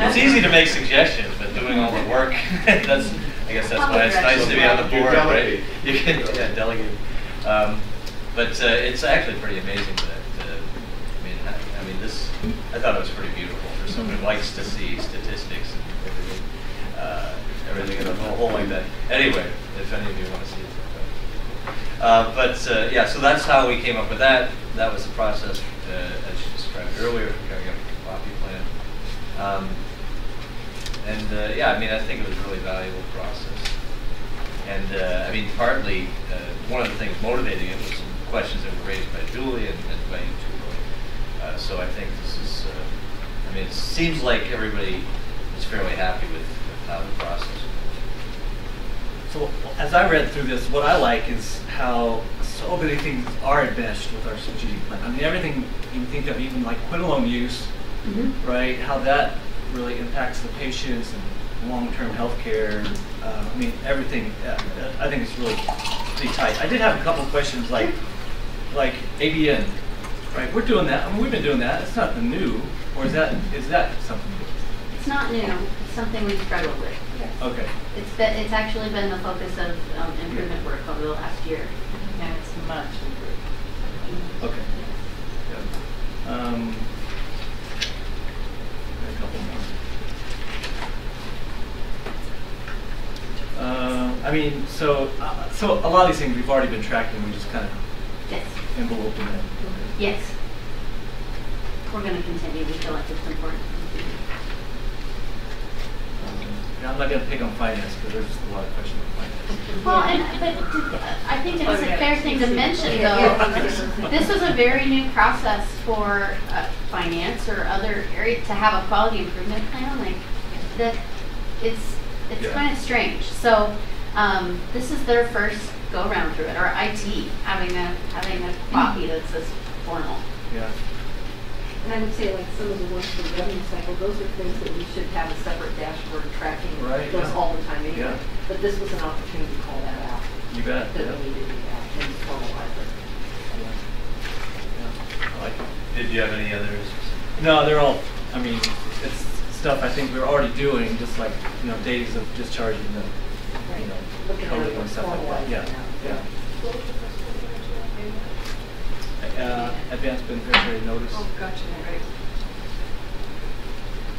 It's easy to make suggestions, but doing all the work, I guess that's why it's nice to be on the board, right? You can delegate. But it's actually pretty amazing that, I mean, this, I thought it was pretty beautiful for someone who likes to see statistics and everything in a whole like that. Anyway, if any of you want to see it. Yeah, so that's how we came up with that. That was the process, as you described earlier, for coming up with the coffee plan. Yeah, I mean, I think it was a really valuable process. And I mean, partly, one of the things motivating it was some questions that were raised by Julie and by you too, Roy. So I think this is, I mean, it seems like everybody is fairly happy with how the process goes. So as I read through this, what I like is how so many things are enmeshed with our strategic plan. I mean, everything you can think of, even like quinolone use, right? How that really impacts the patients and long-term health care. I mean, everything. I think it's really pretty tight. I did have a couple of questions, like ABN, right? We're doing that. I mean, we've been doing that. It's nothing new, or is that something new? It's not new. It's something we've struggled with. Okay. It's actually been the focus of improvement work over the last year. And it's much improved. Okay. Yeah. A couple more. I mean, so a lot of these things we've already been tracking. We just kind of Yes. enveloped in it. Yes. We're going to continue. We feel like it's important. Yeah, I'm not going to pick on finance because there's just a lot of questions on finance. Well, but I think it's a fair thing to mention, though. This was a very new process for finance or other areas to have a quality improvement plan. Like that, it's kind of strange. So this is their first go around through it, or IT having a copy that's this formal. Yeah. And I would say, like, some of the ones for the revenue cycle, those are things that we should have a separate dashboard tracking those all the time anyway. Yeah. But this was an opportunity to call that out. You bet. That Yeah. we needed to do that and formalize it. Yeah. I like it. Did you have any others? No, they're all, I mean, it's stuff I think we're already doing, just like, days of discharging the, Looking at coding it and stuff like that. formalizing Yeah, now. yeah. Advanced beneficiary notice. Oh, gotcha,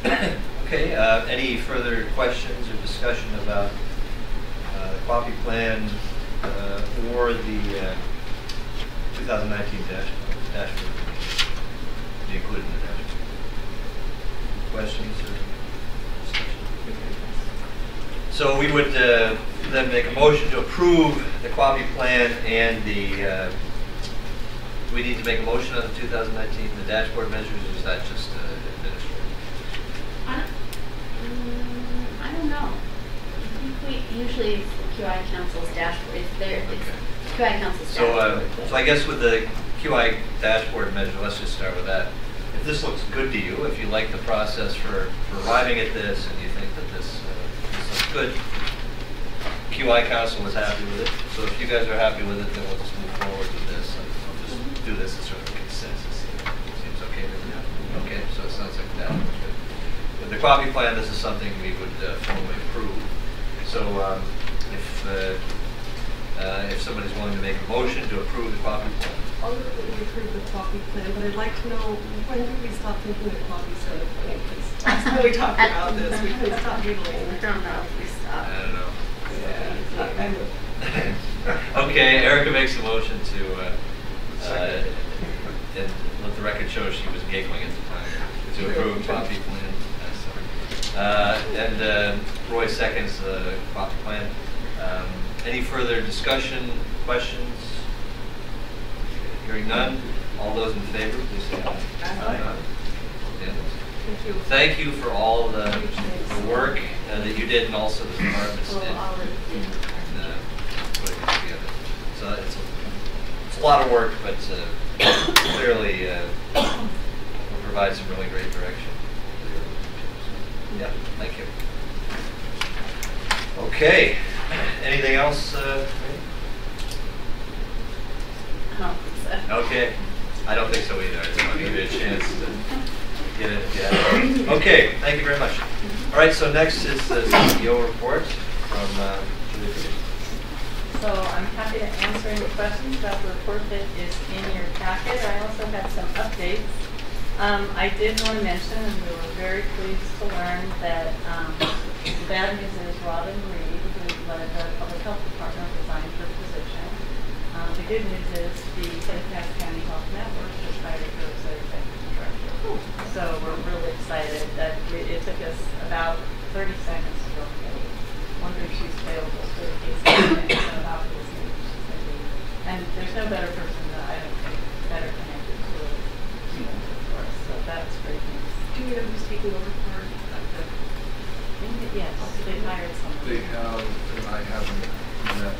right. Okay, any further questions or discussion about the coffee plan or the 2019 dashboard? Be included in the dashboard. Questions or discussion? So we would then make a motion to approve the coffee plan and the. We need to make a motion on the 2019 the dashboard measures, or is that just administrative? I don't know. I think we usually it's the QI Council's dashboard. It's their QI Council's dashboard. So I guess with the QI dashboard measure, let's just start with that. If this looks good to you, if you like the process for arriving at this, and you think that this looks good, QI Council is happy with it. So if you guys are happy with it, then we'll just move forward with this. I'll just do this as sort of a consensus. Seems okay to you? Okay, so it sounds like that looks good. With the coffee plan, this is something we would formally approve. So if somebody's willing to make a motion to approve the coffee plan. I'll move that we approve the coffee plan, but I'd like to know, when did we stop thinking that coffee's kind of funny? Because last time we talked about this, we couldn't stop giggling. I don't know if we stop. I don't know. Yeah. Okay, Erica makes a motion to, and let the record show she was giggling at the time, to approve coffee plan. And Roy seconds the coffee plan. Any further discussion, questions? Hearing none, all those in favor, please say aye. Aye. Unanimous. Thank you. Thank you for all the work that you did, and also the departments did in putting it together. So it's a lot of work, but clearly will provide some really great direction. Yeah, thank you. Okay, anything else? I don't think so. Okay, I don't think so either. I just want to give you a chance to get it. Yeah. Okay, thank you very much. All right, so next is the CEO report from Julie. So I'm happy to answer any questions about the report that is in your packet. I also had some updates. I did want to mention, and we were very pleased to learn that the bad news is Robin Reed, who led the Public Health Department, resigned her position. The good news is the Cass County Health Network has hired her as their executive director. So we're really excited that it took us about 30 seconds to go, okay, wonder if she's available for the case about this news. And there's no better person that I don't think better connected to it for us. So that's great news. Do you know who's taking over for the? Yes, they hired someone. They have, and I haven't met.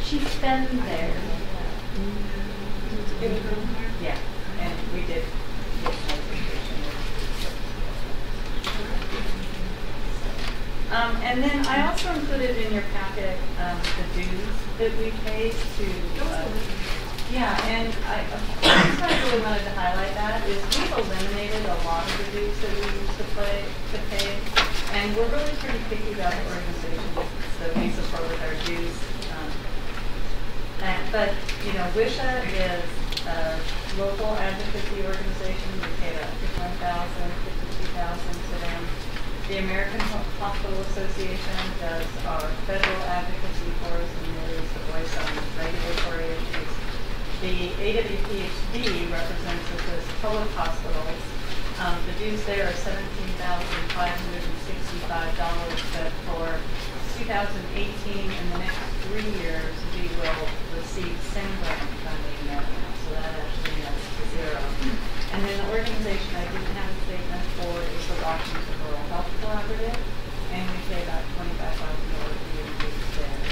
She's been there. Yeah, and we did get notification. And then I also included in your packet the dues that we paid to. Yeah, and I really wanted to highlight that is we've eliminated a lot of the dues that we used to pay, and we're really pretty picky about the organizations that we support with our dues. But you know, WISHA is a local advocacy organization. We pay about $51,000, $52,000 to them. The American Hospital Association does our federal advocacy for us and really is the voice on regulatory issues. The AWPHD represents us as public hospitals. The dues there are $17,565, but for 2018 and the next 3 years, we will receive SIM grant funding now, so that actually nets to zero. And then the organization I didn't have a statement for is the Washington Rural Health Collaborative, and we pay about $25,000 a year in dues there.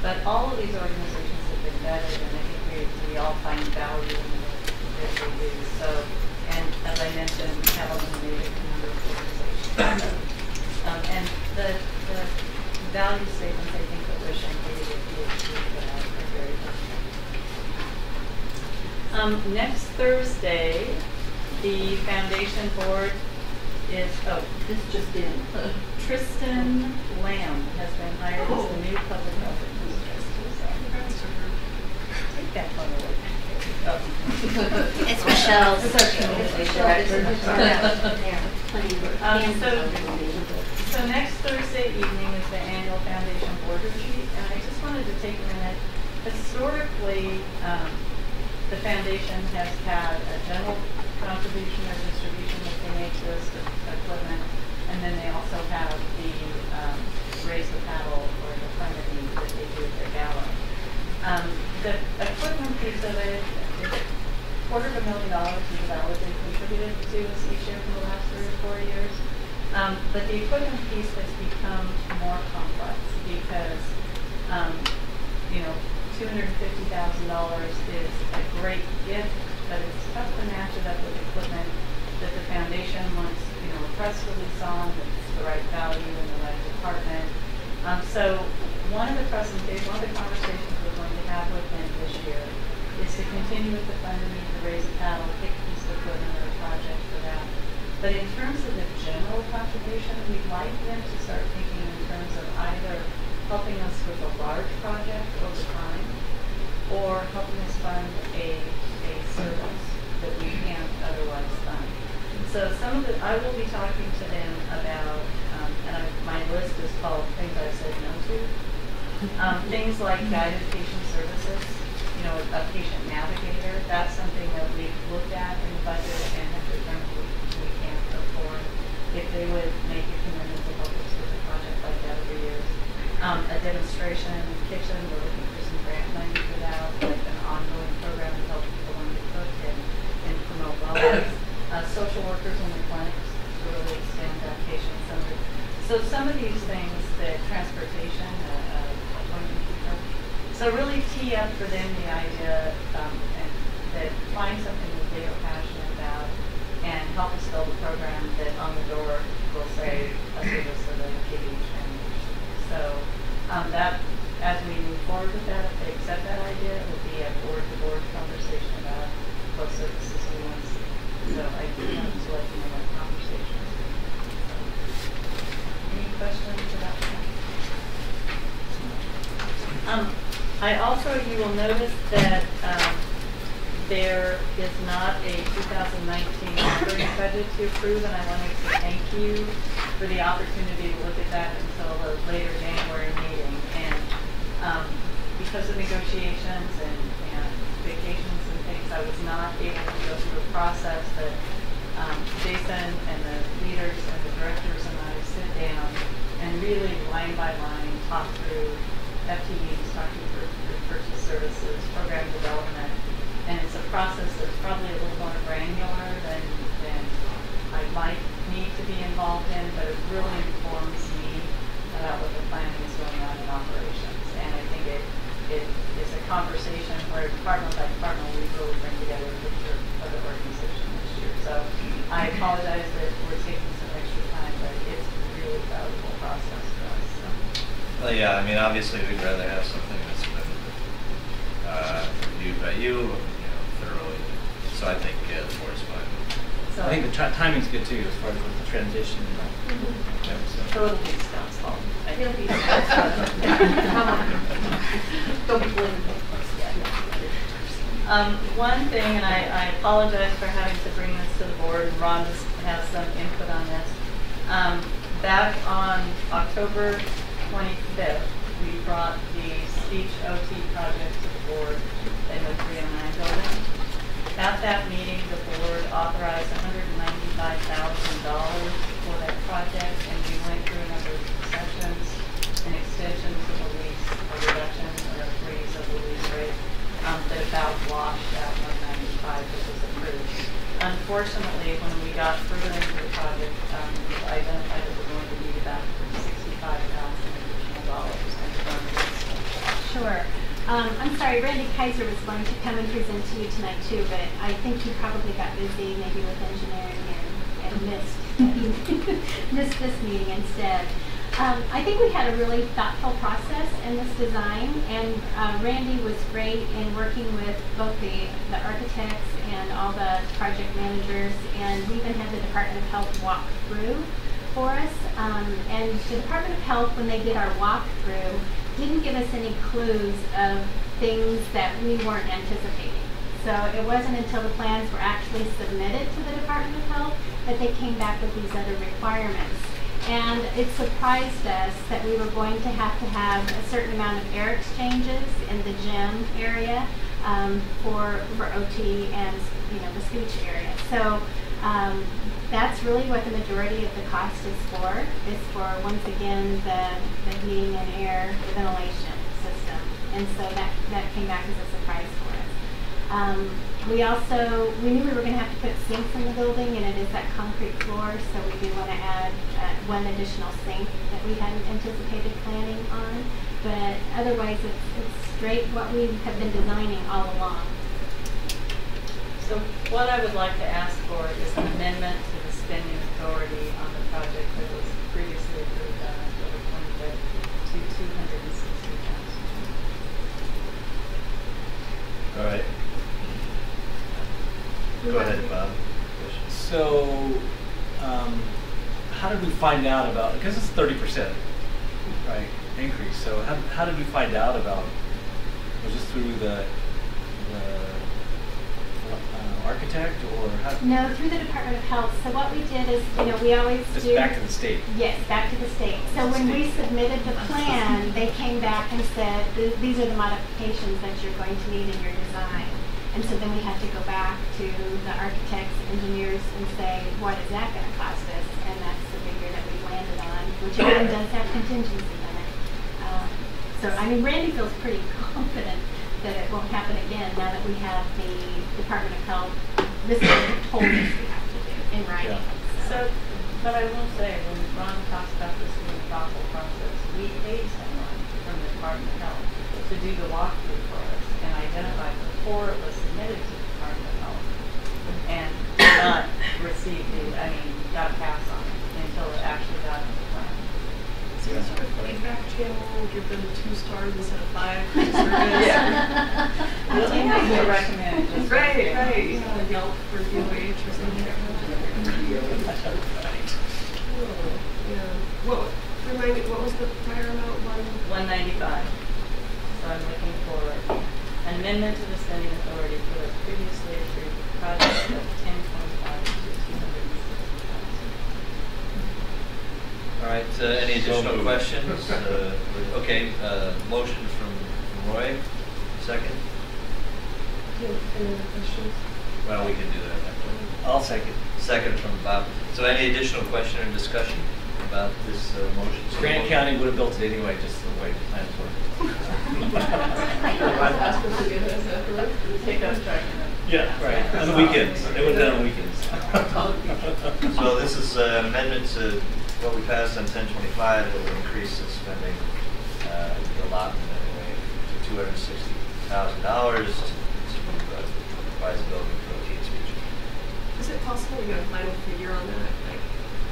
But all of these organizations have been vetted, and I think we all find value in the work that they do. So, and as I mentioned, we have eliminated a number of organizations. And the value statements I think that WISH and AWPHD put out are very helpful. Next Thursday, the foundation board is, This just in. Tristan Lamb has been hired as the new public health administrator. So take that one away. It's Michelle's. So next Thursday evening is the annual foundation board retreat, and I just wanted to take a minute. Historically, the foundation has had a general contribution or distribution that they make to us of equipment, and then they also have the raise the paddle or the harmony that they do at their gala. The equipment piece of it is $250,000 is about what they contributed to us each year for the last 3 or 4 years. But the equipment piece has become more complex because, you know, $250,000 is a great gift, but it's tough to match it up with equipment that the foundation wants, you know, a press release on, that's the right value in the right department. So one of the conversations we're going to have with them this year is to continue with the fund need to raise a paddle, pick a piece of equipment or a project for that. But in terms of the general contribution, we'd like them to start thinking in terms of either helping us with a large project over time or helping us fund a service that we can't otherwise fund. So I will be talking to them about, my list is called things I've said no to. Things like guided patient services, you know, a patient navigator, that's something that we've looked at in the budget and have determined we can't afford. If they would make a commitment to help us with a project like that every year. A demonstration kitchen, we're looking for some grant money for that, like an ongoing program to help people learn to cook and promote wellness. Social workers in the clinics to really extend that patient centered. So some of these things, the transportation, so really tee up for them the idea and that find something that they are passionate about and help us build a program that on the door will say a service for the KDH family. So that, as we move forward with that, if they accept that idea, it will be a board-to-board conversation about what services we want to see. So I do want to let you know that conversation. Any questions about that? I also, you will notice that there is not a 2019 operating budget to approve, and I wanted to thank you for the opportunity to look at that until a later January meeting. And because of negotiations and vacations and things, I was not able to go through a process that Jason and the leaders and the directors and I sit down and really line by line talk through FTEs, talking for purchase services, program development, and it's a process that's probably a little more granular than I might need to be involved in, but it really informs me about what the planning is going on in operations. And I think it is a conversation where department by department we really bring together a picture of the organization this year. So I apologize that we're taking some extra time, but it's a really valuable process for us. So. Well, yeah, I mean, obviously we'd rather have something that's been reviewed by you, thoroughly. So I think the board's fine. So I think the timing's good too, as far as with the transition. Yeah, so it'll be Scott's fault. It'll be Scott's fault. Don't be blaming me. One thing, and I apologize for having to bring this to the board, and Ron has some input on this. Back on October 25th, we brought the speech OT project to the board in the 309 building. At that meeting, the board authorized $195,000 for that project, and we went through a number of concessions, an extension to the lease, a reduction or a freeze of the lease rate, that about washed out $195,000 that was approved. Unfortunately, when we got further into the project, we identified that we're going to need about $65,000 additional dollars. Sure. I'm sorry, Randy Kaiser was going to come and present to you tonight too, but I think he probably got busy maybe with engineering and missed this meeting instead. I think we had a really thoughtful process in this design, and Randy was great in working with both the architects and all the project managers, and we even had the Department of Health walk through for us. And the Department of Health, when they did our walkthrough, didn't give us any clues of things that we weren't anticipating. So it wasn't until the plans were actually submitted to the Department of Health that they came back with these other requirements. And it surprised us that we were going to have a certain amount of air exchanges in the gym area for OT and the speech area. So that's really what the majority of the cost is for once again the heating and air, the ventilation system. And so that came back as a surprise for us. We knew we were going to have to put sinks in the building, and it is that concrete floor, so we do want to add one additional sink that we hadn't anticipated planning on. But otherwise, it's straight what we have been designing all along. So what I would like to ask for is an amendment to the spending authority on the project that was previously approved on October 25th to $260,000. All right. Go ahead, Bob. So, how did we find out about, because it's 30%, right, increase. So how did we find out about, was this through the architect or how? No, through the Department of Health. So what we did is, we always Just do. back to the state. Yes, back to the state. So when we submitted the plan, they came back and said, these are the modifications that you're going to need in your design. And so then we have to go back to the architects, engineers, and say, what is that going to cost us? And that's the figure that we landed on, which again does have contingency in it. Randy feels pretty confident that it won't happen again now that we have the Department of Health. This is what they told us we have to do in writing. So, but I will say, when Ron talks about this being a thoughtful process, we paid someone from the Department of Health to do the walkthrough for us and identify before it was submitted to the Department of Health, and did not receive got a pass on it until it actually got into the plan. Some sort of feedback channel, give them 2 stars instead of 5. Yeah. Really nice to recommend. Just Right. Yelp for DOH or something. Yeah. Remind me, what was the prior amount? 195. So I'm looking for an amendment to the spending authority for the previously approved project of 1025 to 260,000. All right, any additional questions? Okay, motion from Roy, second? Any other questions? Well, we can do that after. I'll second. Second from Bob. So any additional question or discussion about this motion? Grant County would have built it anyway, just the way the plans were. Ask us to get this afterwards. Take up tracking it. Yeah, right. On the weekends. They went down on weekends. So this is an amendment to what we passed on 1025 that will increase the spending, the allotment anyway, to $260,000 to revise the building for OT and speech. Is it possible to get a final figure on that, like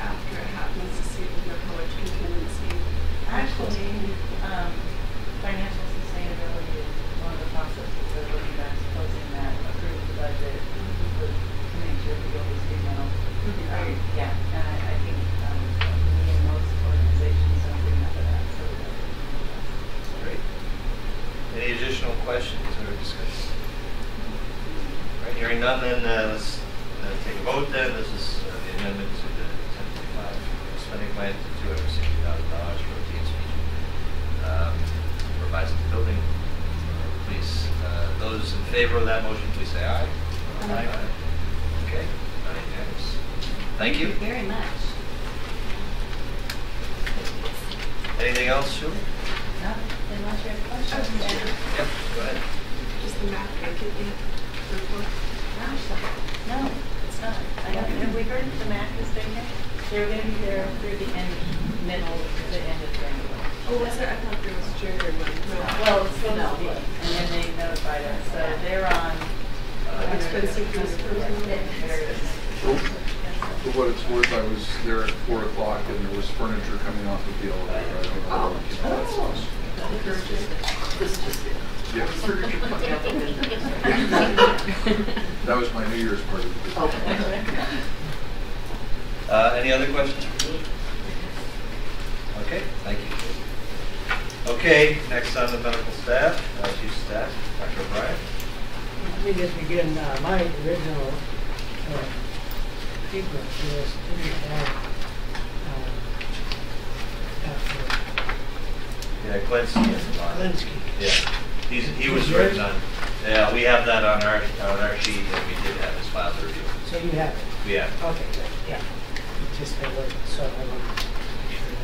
after it happens, to see how much contingency? Actually, financial sustainability is one of the processes that we're looking at, closing that, approve the budget, to make sure we always do know. Yeah, and I think me and most organizations don't do enough of that, so that's Great. Any additional questions or discussion? All right, hearing none, then let's take a vote then. This is the amendment to the 1025 spending plan to $260,000 for OT and speech. Revising the building. Please, those in favor of that motion, please say aye. Aye. Okay, unanimous. Thank you. Very much. Anything else, Julie? No, unless you have questions. Yep, go ahead. Just the map making it report. No, it's not. Have we heard the MAC is vacant? They're going to be there through the end, middle to the end of January. Oh, was there? I thought there was January one. No. Well, it's supposed to be, and then they notified us, so they're on. Expensive For what it's worth, I was there at 4 o'clock and there was furniture coming off of the elevator. I don't know what you know, that was my New Year's party. Any other questions? Okay, thank you. Okay, next on the medical staff, chief of staff, Dr. O'Brien. Let me just begin. My original treatment was didn't have Yeah, Glenski is the bottom. Linsky. Yeah, he was written on. Yeah, we have that on our sheet, and we did have his file to review. So you have it? Yeah. Okay, good, yeah. It just I wasn't, so I wanted to make sure of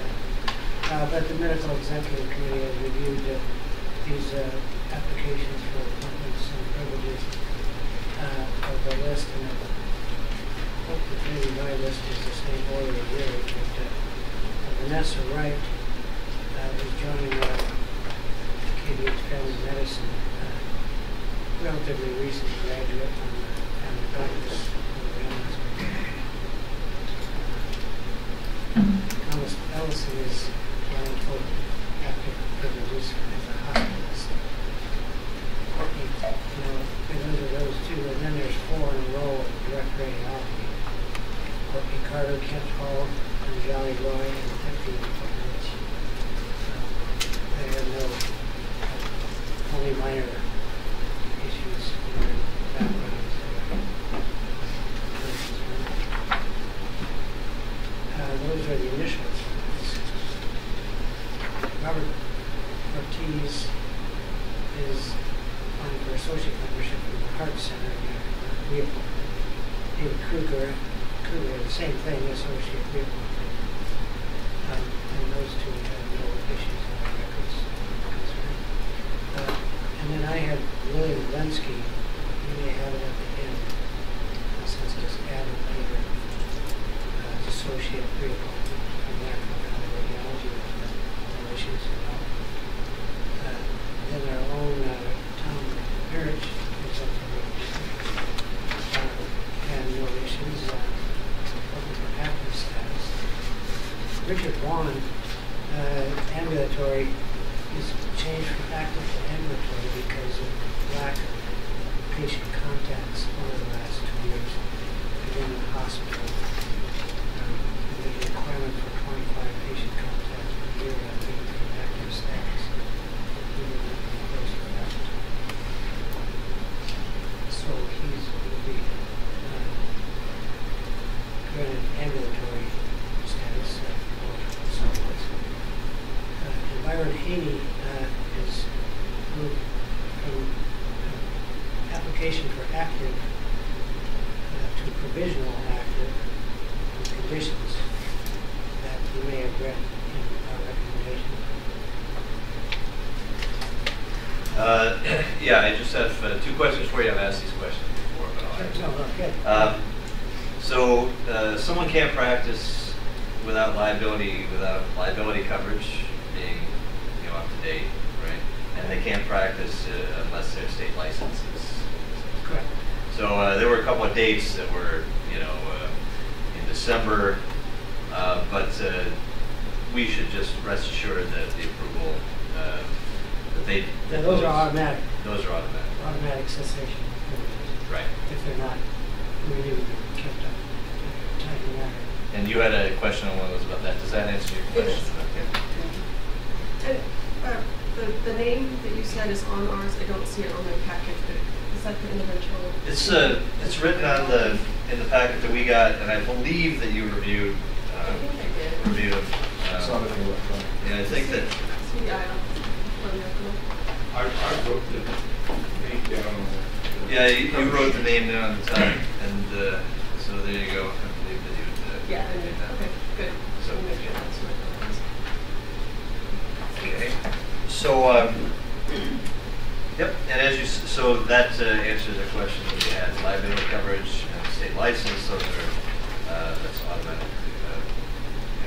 that. But the medical executive committee has reviewed these applications for appointments and privileges of the list, and I hope that maybe my list is the same order of yours, but Vanessa Wright is joining KBH Family Medicine, relatively recent graduate from family practice program. Thomas Ellison is joining for active privileges as a hospitalist. Those are those two, and then there's 4 in a row of direct radiology. Courtney Carter, Kent Hall, and Jolly Roy, and 50 appointments. They have no, only minor issues in their backgrounds. Those are the initials. Robert Ortiz is applying for associate membership in the Heart Center. David Kruger, the same thing, associate reappointment. And those two have no issues on the records concerned. And then I had William Lensky. You may have it at the end, since it's added later, as associate reappointment from National County Radiology with no issues at all. Then our own Tom Parrish is up for reappointment. And no issues. Looking for active status. Richard Vaughn, ambulatory, is changed from active to ambulatory because of lack of patient contacts over the last 2 years within the hospital. And there's a requirement for 25 patient contacts per year to maintain active status. He will not be close to that. So will be granted ambulatory status for someplace. And Byron Haney is moved from application for active to provisional active with conditions that you may have read in our recommendation. Yeah, I just have 2 questions for you. I've asked these questions before. Okay. So someone can't practice without liability coverage being, up to date, right? And they can't practice unless their state license is Correct. So there were a couple of dates that were, in December, but we should just rest assured that the approval, Yeah, those are automatic. Those are automatic. Automatic cessation. Right. If they're not renewed or kept up. Timely matter. And you had a question on one of those about that. Does that answer your question? And the name that you said is on ours, I don't see it on my package, but is that the individual? It's written in the packet that we got, and I believe that you reviewed. I think I did. Reviewed them. It's not in the electronic. Yeah, I think that. I wrote the name down on the. Yeah, you wrote the name down on the top, and so there you go. I believe that you. Yeah, I did. Okay, good. So We'll make sure that's what it is. Okay. So, yep, and so that answers the question that we had. Liability coverage and state license, those are, that's automatic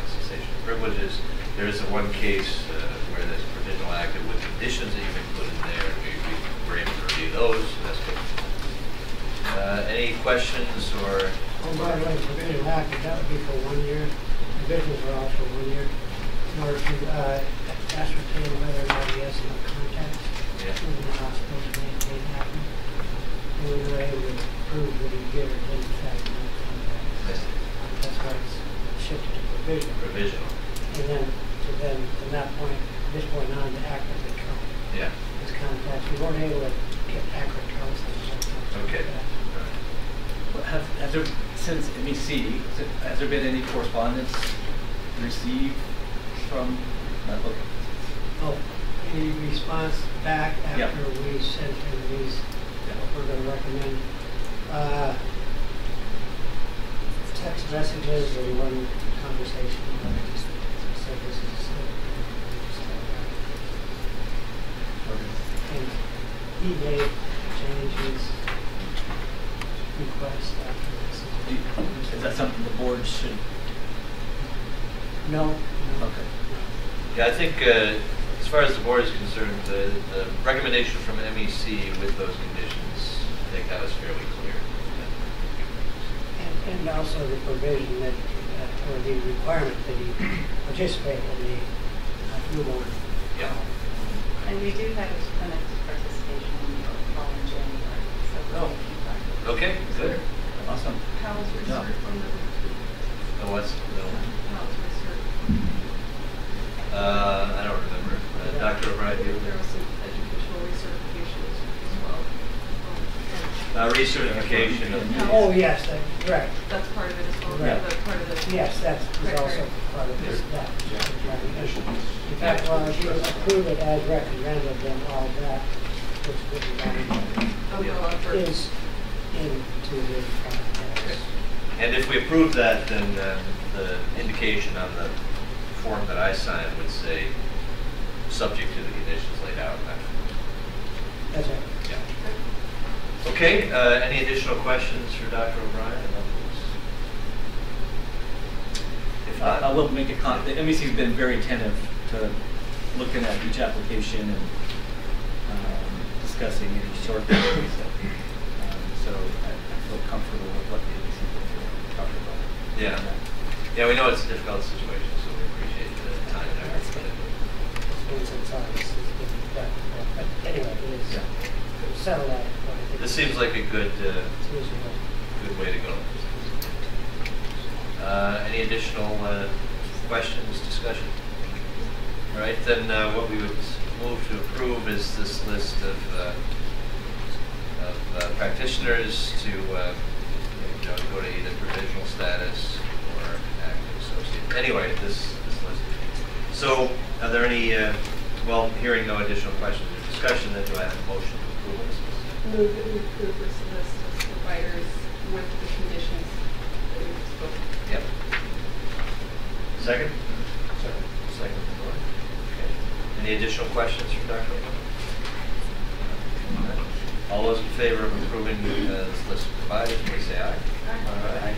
cessation of privileges. There is the one case where there's provisional active with conditions that you've included in there. We were able to review those, so that's good. Any questions or? Oh, by the way, provisional active, that would be for 1 year. Provisionals are also 1 year. In order to ascertain whether or not he has enough contacts in the hospital to maintain active. And we were able to prove that he did or didn't in fact have contacts. That's why it's shifted to provisional. Provisional. And then from that point, this point on, to actively count his contacts. We weren't able to get accurate counts. Okay. Has there, since MEC, has there been any correspondence received from? Okay. Oh, any response back after we sent him these, what we're going to recommend? Text messages or one conversation. So this is and he made changes, requests after this. Is that something the board should? No. Okay. Yeah, I think as far as the board is concerned, the recommendation from MEC with those conditions, I think that was fairly clear. And also the provision that, or the requirement that he participate in the newborn. Yeah. And we do have his clinic participation in the fall in January. So we'll keep that. Okay, good. Awesome. How's research on the Oh, what's How's research? I don't remember. Dr. O'Brien, do you? There was some educational recertification as well. Recertification of. Oh, yes, correct. That's part of it as well. Right. The part of the. Yes, that's also part of this. In fact, well, if you approve it as recommended, then all that, which would be Umbrella for. is into the context. And if we approve that, then the indication on the form that I signed would say, subject to the conditions laid out. That's right. Yeah. Okay, any additional questions for Dr. O'Brien? If not, I will make a comment. The MEC's been very attentive to looking at each application and discussing any shortcomings. So I feel comfortable with what the MEC talked about. Yeah. Yeah, we know it's a difficult situation, so we appreciate the time and effort. It's been since August, it's been done. But anyway, it is settled out. This seems like a good way to go. Any additional questions, discussion? All right, then what we would move to approve is this list of practitioners to go to either provisional status or active associate. Anyway, this list. So, are there any? Well, hearing no additional questions or discussion, then do I have a motion to approve this list? Move that we approve this list of providers with the conditions that we've spoken. Yep. Second? Second. Okay. Any additional questions from Dr. O'Brien? All those in favor of approving this list of providers, please say aye. Aye.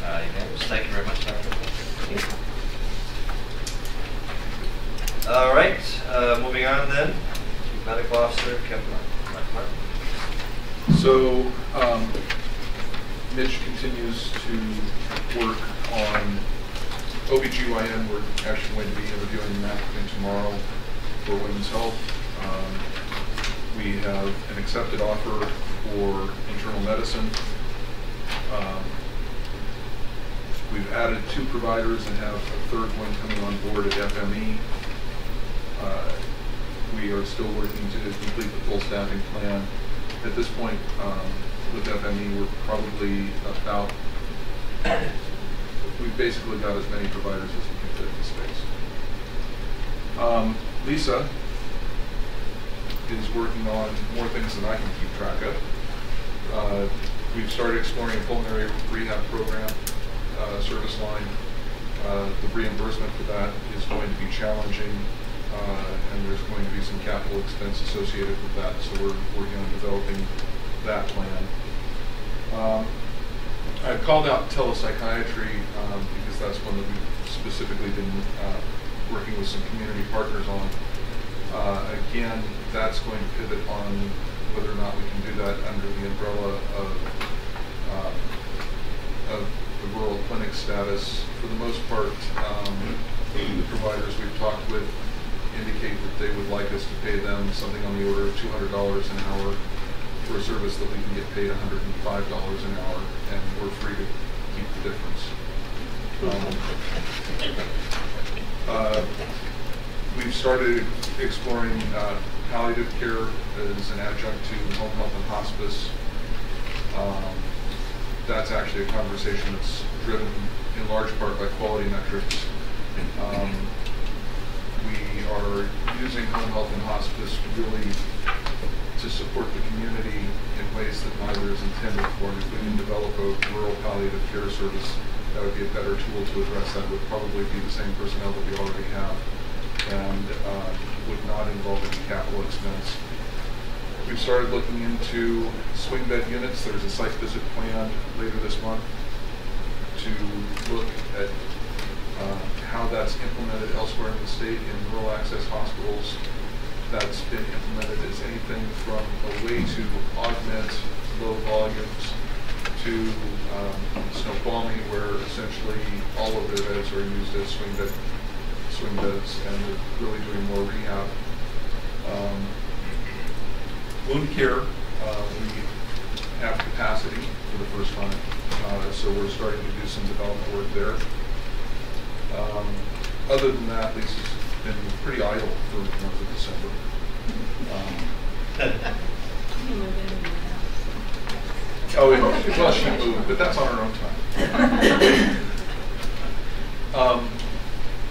Aye. Unanimous. Thank you very much, Dr. All right, moving on then to Medical Officer Kevin Martin. So, Mitch continues to work on OBGYN. We're actually going to be interviewing an applicant tomorrow for women's health. We have an accepted offer for internal medicine. We've added 2 providers and have a third one coming on board at FME. We are still working to complete the full staffing plan. At this point, with FME, we're probably about, we've basically got as many providers as we can fit in the space. Lisa is working on more things than I can keep track of. We've started exploring a pulmonary rehab program service line. The reimbursement for that is going to be challenging, and there's going to be some capital expense associated with that, so we're working on developing that plan. I've called out telepsychiatry because that's one that we've specifically been working with some community partners on. Again, that's going to pivot on whether or not we can do that under the umbrella of the rural clinic status. For the most part, the providers we've talked with indicate that they would like us to pay them something on the order of $200 an hour for a service that we can get paid $105 an hour, and we're free to keep the difference. We've started exploring palliative care as an adjunct to home health and hospice. That's actually a conversation that's driven in large part by quality metrics. We are using home health and hospice really to support the community in ways that neither is intended for. And if we can develop a rural palliative care service, that would be a better tool to address that. Would probably be the same personnel that we already have, and would not involve any capital expense. We've started looking into swing bed units. There's a site visit planned later this month to look at how that's implemented elsewhere in the state in rural access hospitals. That's been implemented as anything from a way to augment low volumes to Snoqualmie, where essentially all of their beds are used as swing beds, and they're really doing more rehab. Wound care, we have capacity for the first time, so we're starting to do some development work there. Other than that, Lisa's been pretty idle for the month of December. Well, she moved, but that's on her own time.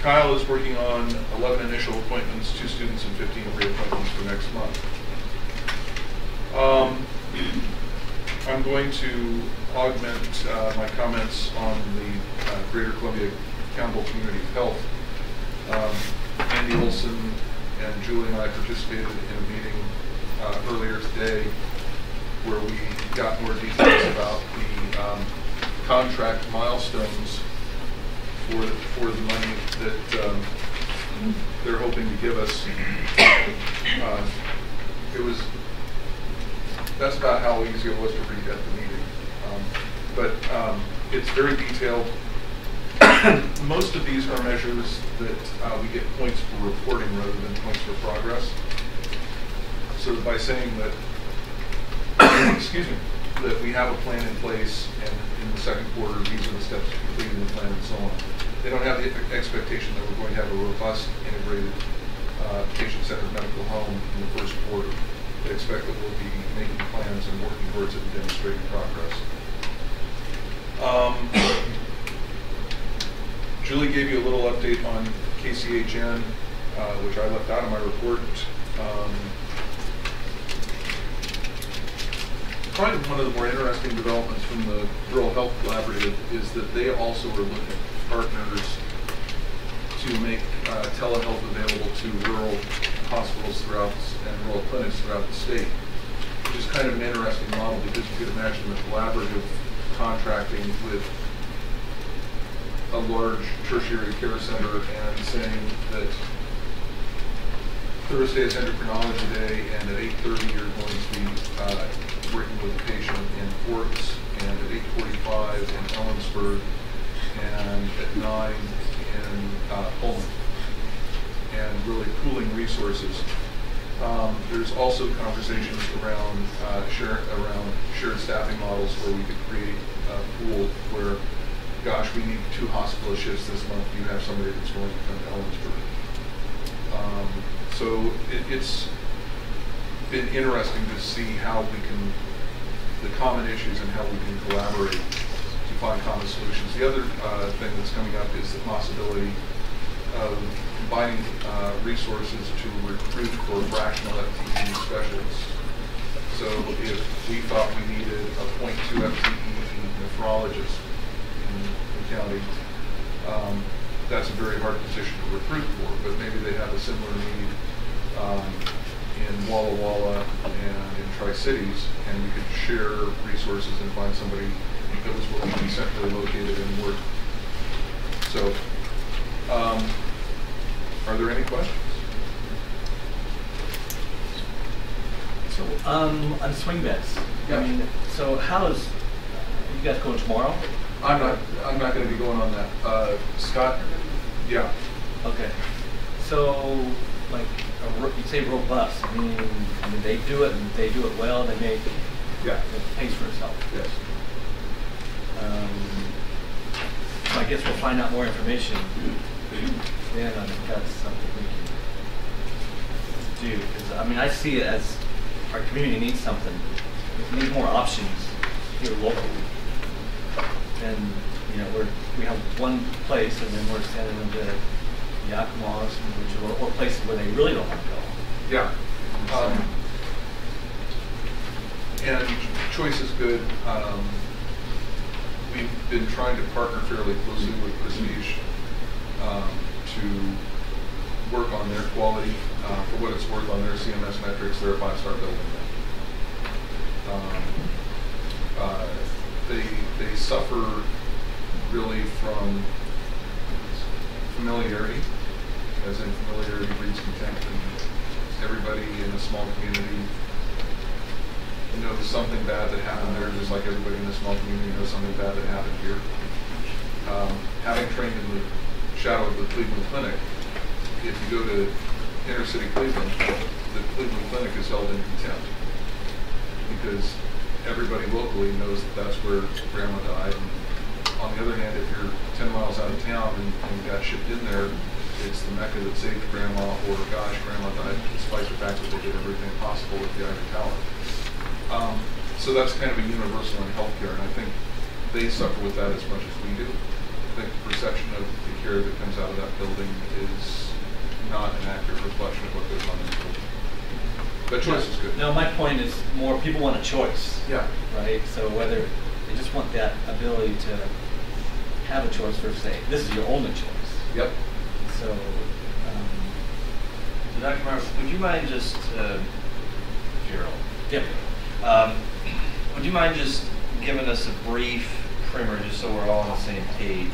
Kyle is working on 11 initial appointments, 2 students, and 15 reappointments for next month. I'm going to augment my comments on the Greater Columbia Accountable Community of Health. Andy Olson and Julie and I participated in a meeting earlier today where we got more details about the contract milestones for the money that they're hoping to give us. That's about how easy it was to read at the meeting. But it's very detailed. Most of these are measures that we get points for reporting rather than points for progress. So by saying that, excuse me, that we have a plan in place, and in the second quarter, these are the steps to completing the plan and so on. They don't have the expectation that we're going to have a robust, integrated, patient-centered medical home in the first quarter. They expect that we'll be making plans and working towards it and demonstrating progress. Julie gave you a little update on KCHN, which I left out of my report. Probably one of the more interesting developments from the Rural Health Collaborative is that they also are looking at partners to make telehealth available to rural hospitals throughout and rural clinics throughout the state. is kind of an interesting model because you could imagine the collaborative contracting with a large tertiary care center and saying that Thursday is endocrinology day, and at 8:30 you're going to be working with a patient in Forks, and at 8:45 in Ellensburg, and at 9 in Pullman, and really pooling resources. There's also conversations around shared staffing models where we could create a pool where, gosh, we need 2 hospital shifts this month. You have somebody that's going to come to Ellensburg. So it's been interesting to see how we can, the common issues and how we can collaborate to find common solutions. The other thing that's coming up is the possibility of combining resources to recruit for fractional FTE specialists. So if we thought we needed a 0.2 FTE nephrologist in the county, that's a very hard position to recruit for, but maybe they have a similar need in Walla Walla and in Tri-Cities, and we could share resources and find somebody that was willing to be centrally located and work. So, are there any questions? So, on swing beds, Yeah. I mean, so how is, you guys going tomorrow? I'm not going to be going on that. Scott? Yeah. Okay. So, like, you say robust, I mean, they do it and they do it well, they make, Yeah. it pays for itself. Yes. So I guess we'll find out more information then on if that's something we can do. Because, I mean, I see it as our community needs something. We need more options here locally. And, you know, we have one place and then we're sending them to Yakima's or places where they really don't want to go. Yeah. And choice is good. We've been trying to partner fairly closely with Prestige to work on their quality. For what it's worth, on their CMS metrics, they're a 5-star building. They suffer really from familiarity, as in familiarity breeds contempt, and everybody in a small community knows something bad that happened there, just like everybody in a small community knows something bad that happened here. Having trained in the shadow of the Cleveland Clinic, if you go to inner city Cleveland, the Cleveland Clinic is held in contempt because everybody locally knows that that's where grandma died. And on the other hand, if you're 10 miles out of town and you got shipped in there, it's the mecca that saved grandma, or gosh, grandma died, despite the fact that they did everything possible with the Ivory Tower. So that's kind of a universal in healthcare, and I think they suffer with that as much as we do. I think the perception of the care that comes out of that building is not an accurate reflection of what goes on in the building. But choice is good. No, my point is more people want a choice. Yeah. Right? So whether they just want that ability to have a choice versus say, this is your only choice. Yep. So, So Dr. Morris, would you mind just, Gerald? Yep. Would you mind just giving us a brief primer, just so we're all on the same page,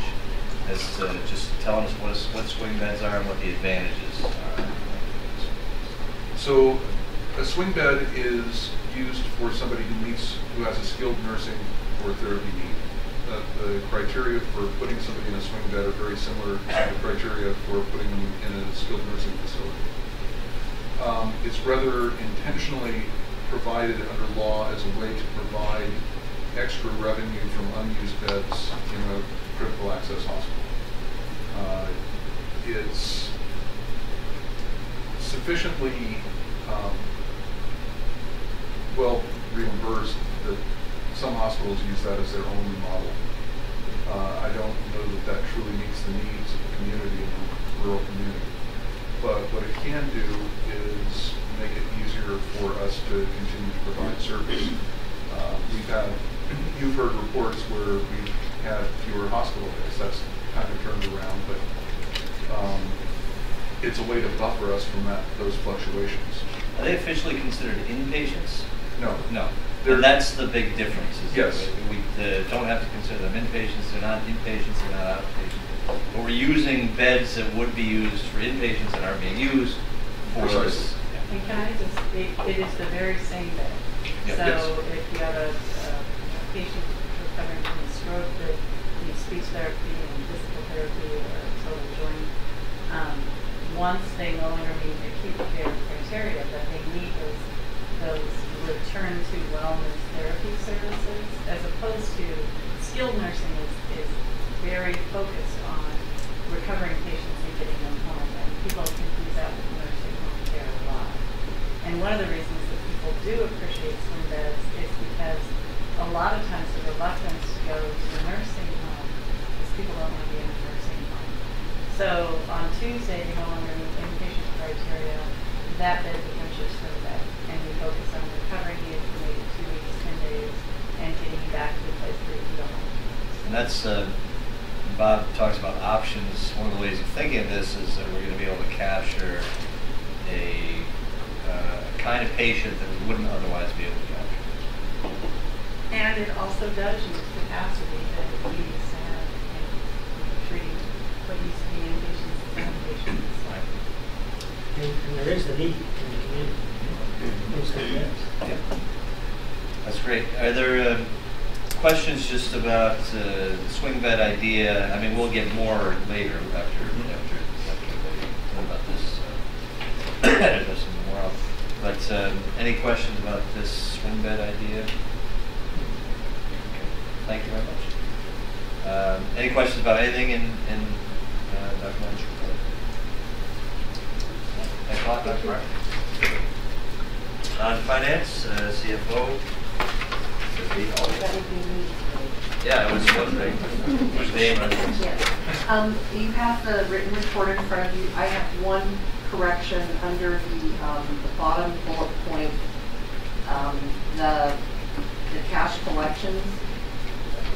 as to just telling us what swing beds are and what the advantages are? So a swing bed is used for somebody who has a skilled nursing or therapy need. The criteria for putting somebody in a swing bed are very similar to the criteria for putting them in a skilled nursing facility. It's rather intentionally provided under law as a way to provide extra revenue from unused beds in a critical access hospital. It's sufficiently well reimbursed that some hospitals use that as their only model. I don't know that that truly meets the needs of the community in a rural community. But what it can do is make it easier for us to continue to provide service. You've heard reports where we've had fewer hospital days. That's kind of turned around, but it's a way to buffer us from those fluctuations. Are they officially considered inpatients? No. No. They're- And that's the big difference. Is Yes. that we don't have to consider them inpatients, they're not inpatients, they're not outpatients. But we're using beds that would be used for inpatients that aren't being used for this. Precisely. And can I just, it is the very same bed. Yeah. So Yes. if you have a patient recovering from a stroke that needs speech therapy and physical therapy or total joint, once they no longer meet the acute care criteria, that they meet those return to wellness therapy services, as opposed to skilled nursing is very focused on recovering patients and getting them home, and people confuse that with nursing home care a lot. And one of the reasons that people do appreciate swing beds is because a lot of times the reluctance to go to a nursing home is people don't want to be in a nursing home. So on Tuesday, you no longer meet inpatient criteria, that bed becomes your swing bed, and we focus on recovering you for maybe 2 weeks, 10 days, and getting you back to the place where you can go home. And that's, Bob talks about options. One of the ways of thinking of this is that we're going to be able to capture a kind of patient that we wouldn't otherwise be able to capture. And it also does use capacity that we used to have in treating what used to be inpatients and outpatients. And there is the need in the community. Those kind of beds. Yeah. That's great. Are there questions just about the swing bed idea? I mean, we'll get more later after we learn about this. There's some more. But any questions about this swing bed idea? Okay. Thank you very much. Any questions about anything in Dr. Lynch? Thanks a lot, Dr. Martin. On finance, CFO. That would be me. Yeah, I was wondering which name I was. Yes. You have the written report in front of you. I have one correction under the bottom bullet point, the cash collections.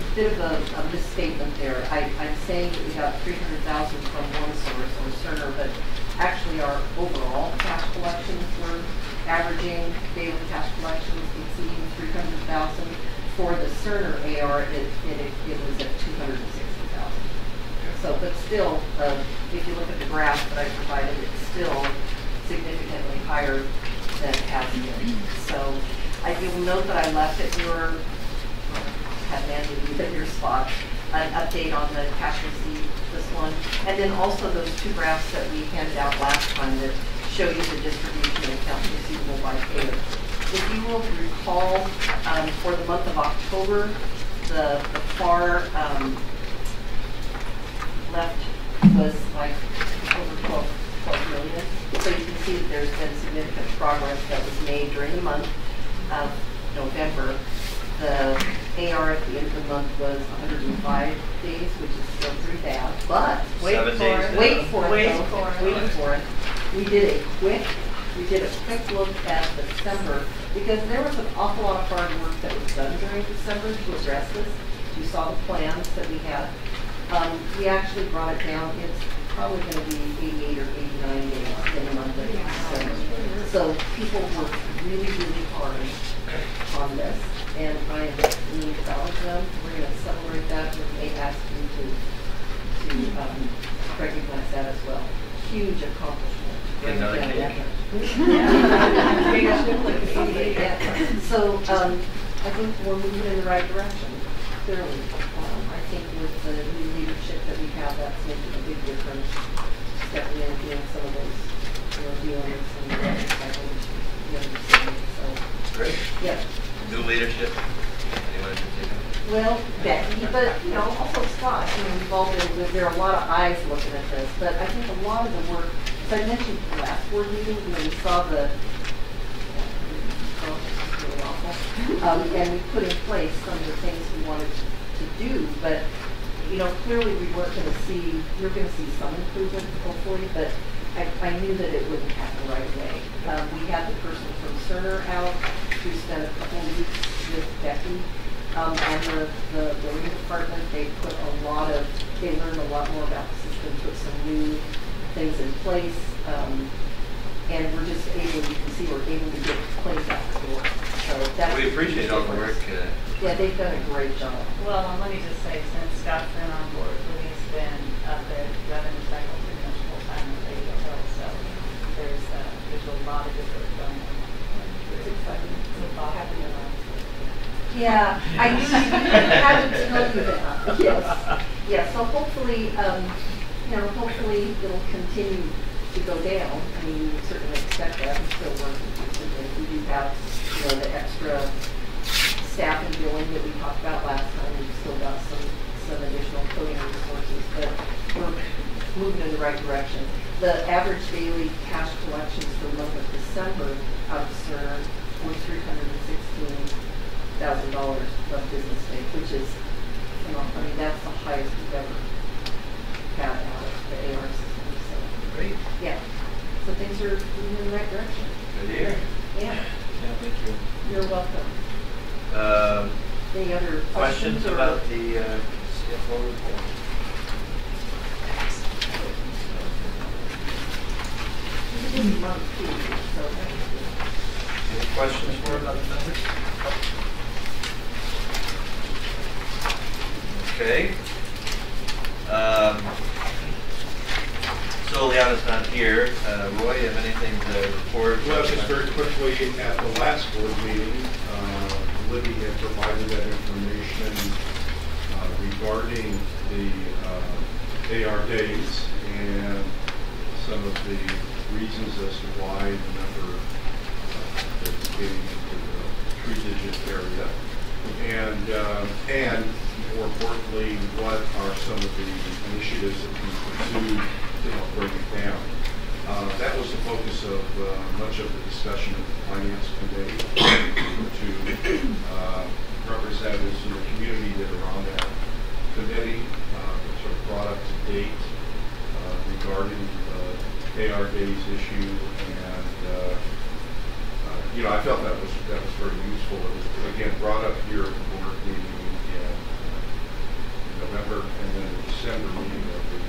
A bit of a misstatement there. I'm saying that we got 300,000 from one source or Cerner, but actually our overall cash collections were averaging daily cash collections exceeding 300,000. For the Cerner AR, it was at 260,000. So, but still, if you look at the graph that I provided, it's still significantly higher than it has been. So, you'll note that I left at your, had Mandy leave at your spot, an update on the cash receipt, this one, and then also those two graphs that we handed out last time that show you the distribution of accounts receivable by payer. If you will recall, for the month of October, the far left was like over 12 million. So you can see that there's been significant progress that was made during the month of November. The AR at the end of the month was 105 days, which is still pretty bad. But wait for it. We did a quick look at December because there was an awful lot of hard work that was done during December to address this. You saw the plans that we had. We actually brought it down. It's probably going to be 88 or 89 days in the month of December. So people worked really, really hard on this, and I am really proud of them. We're going to celebrate that when they ask me to recognize that as well. Huge accomplishment. Get another cake. So I think we're moving in the right direction, clearly. I think with the new leadership that we have, that's making a big difference. Stepping in and doing some of those, dealing with some of the so Great. yeah. New leadership. Anyone interested in it? Well, Becky, but also Scott, involved in with, there are a lot of eyes looking at this, but I think a lot of the work, as I mentioned last board meeting, we saw the, really awful, and we put in place some of the things we wanted to do, but, clearly we weren't going to see, you're going to see some improvement, hopefully, but I knew that it wouldn't happen right away. We had the person from Cerner out, who spent a couple of weeks with Becky, and the building department. They learned a lot more about the system, put some new things in place, and we're just able, you can see we're able to get claims out the door. So that's. We appreciate all the work. Yeah, they've done a great job. Well, and let me just say, since Scott's been on board, Louis been up at revenue cycle pretty much full time at Radio Hill, so there's a lot of good work going on. It's exciting. It's a lot happening around. Yeah, I knew you didn't have to tell you that. Yes. Yeah, so hopefully, hopefully it'll continue to go down. I mean, we certainly expect that. We're still working. We do have, the extra staff and billing that we talked about last time. We've still got some additional coding resources, but we're moving in the right direction. The average daily cash collections for the month of December out of CERN were $316,000 of business day, which is, that's the highest we've ever had out of the AR system. So, Great. yeah. So things are moving in the right direction. Good to hear. Yeah. Yeah, thank you. You're welcome. Any other questions questions about the CFO report? It is a month too, so that's good. Any questions for about the numbers? Okay. So Liana's not here. Roy, you have anything to report? Well, just very quickly, at the last board meeting, Libby had provided that information regarding the AR days and some of the reasons as to why the number is getting into the 3-digit area. And more importantly, what are some of the initiatives that we pursued to help bring it down. That was the focus of much of the discussion at the Finance Committee to representatives in the community that are on that committee, sort of brought up to date regarding the AR days issue, and I felt that was very useful. It was again brought up here at the board meeting in November, and then the December meeting of the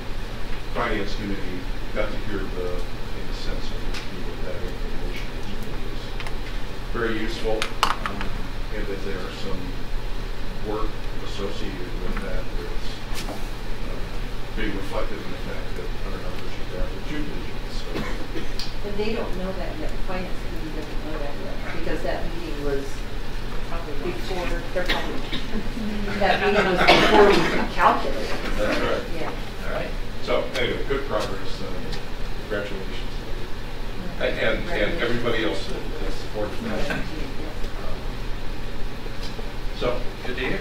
Finance Committee got to hear in a sense of that information, which was very useful, and that there are some work associated with that that's being reflected in the fact that our numbers are down to 2 digits. So. And they don't know that yet. The Finance Committee doesn't know that yet because that meeting was before that meeting was before we calculated. That's right. Yeah. All right. So anyway, good progress. Congratulations. And everybody else that supported that. So Good to hear.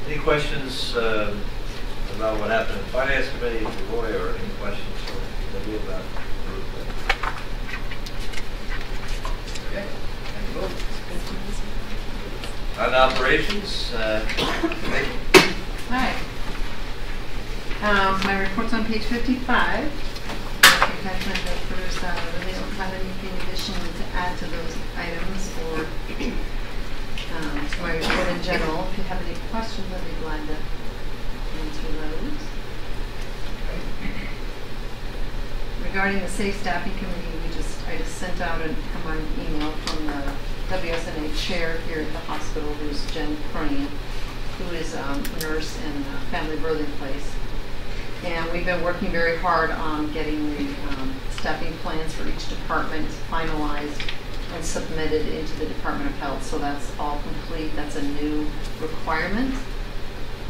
Any questions about what happened in the Finance Committee for Roy, or any questions for Libby about the report? Okay. And vote. On operations, Megan. Hi. My report's on page 55. Attachment that covers really don't have anything additional to add to those items or to my report in general. If you have any questions, I'd be glad to answer those. Regarding the Safe Staffing Committee, I just sent out an email from the WSNA chair here at the hospital, who's Jen Cronin, who is a nurse in Family Birthing Place. And we've been working very hard on getting the staffing plans for each department finalized and submitted into the Department of Health. So that's all complete. That's a new requirement.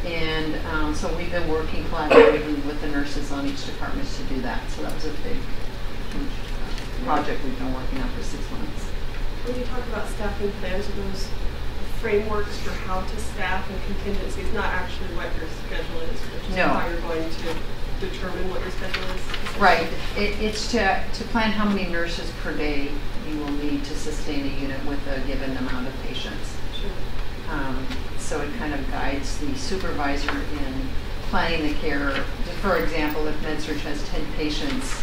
And so we've been working collaboratively with the nurses on each department to do that. So that was a big, huge project we've been working on for 6 months. When you talk about staffing plans, are those frameworks for how to staff and contingencies, not actually what your schedule is, but just No. how you're going to determine what your schedule is? Right. It's to plan how many nurses per day you will need to sustain a unit with a given amount of patients. Sure. So it kind of guides the supervisor in planning the care. For example, if MedSurg has 10 patients,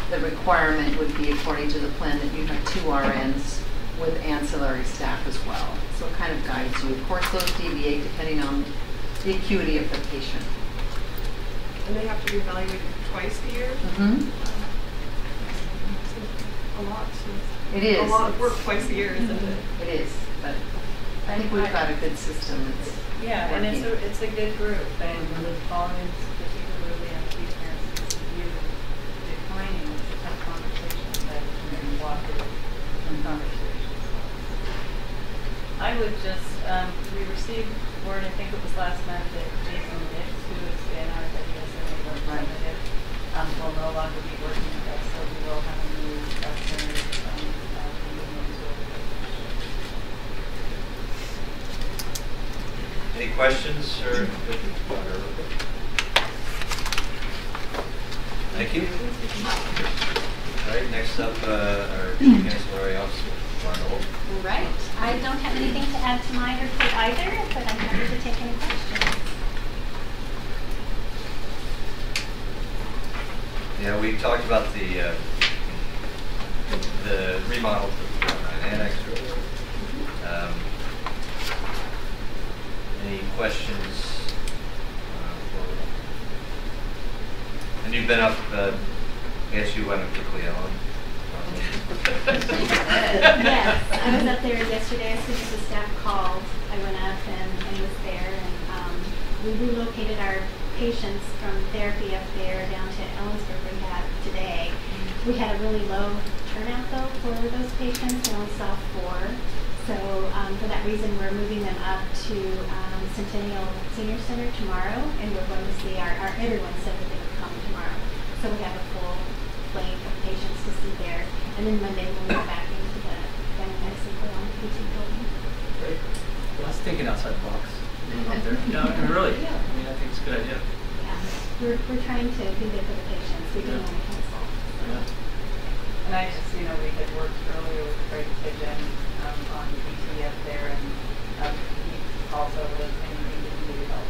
the requirement would be, according to the plan, that you have 2 RNs with ancillary staff as well. So it kind of guides you. Of course, those deviate depending on the acuity of the patient. And they have to be evaluated twice a year? Mm-hmm. a lot, so It it's is. a lot of work twice a year, isn't it? It is, but I think we've got a good system. It's Yeah, and working. it's a good group, and with volumes, particularly on key parents, you defining it's a tough conversation, but you can walk it in conversations. I would just, we received word, I think it was last month, that Jason Dix, who has been our WSNA representative, will no longer be working with us, so we will have a new representative from the union to Any questions or? Thank you. All right, next up, our Chief Ancillary Officer, Arnold. All right. I don't have anything to add to my report either, but I'm happy to take any questions. Yeah, we talked about the remodel of the annex earlier. Any questions? And you've been up, I guess you went up quickly, Ellen. Yes, I was up there yesterday as soon as the staff called. I went up and was there, and we relocated our patients from therapy up there down to Ellensburg rehab today. We had a really low turnout though for those patients. We only saw 4. So for that reason, we're moving them up to Centennial Senior Center tomorrow, and we're going to see everyone said that they would come tomorrow. So we have a full plate of patients to see there. And then Monday we'll move back into the family medicine PT building. Great. Well, that's thinking outside the box. Up there. No, I mean, really. I mean, I think it's a good idea. Yeah, we're trying to be there for the patients. We didn't want to cancel. Yeah. And I just, we had worked earlier with Craig Pigeon on PT up there, and he also was anything that needed help.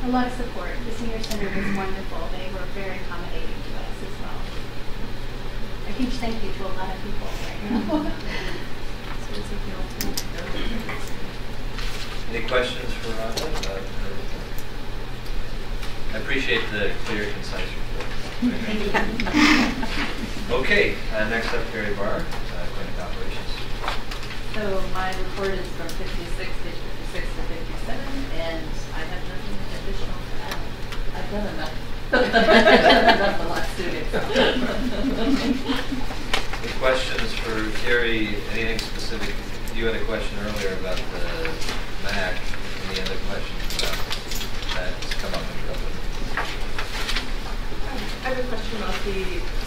A lot of support. The senior center was wonderful. They were very accommodating to us as well. A huge thank you to a lot of people right now. So it's like the ultimate. Any questions for Rhonda about her report? I appreciate the clear, concise report. Okay, next up, Carrie Barr, Clinic Operations. So my report is from 56 to 57, and I have nothing additional to add. I've done enough. I've done the last 2 days. Any questions for Carrie? Anything specific? You had a question earlier about the MAC. Any other questions about that that's come up in trouble? I have a question about the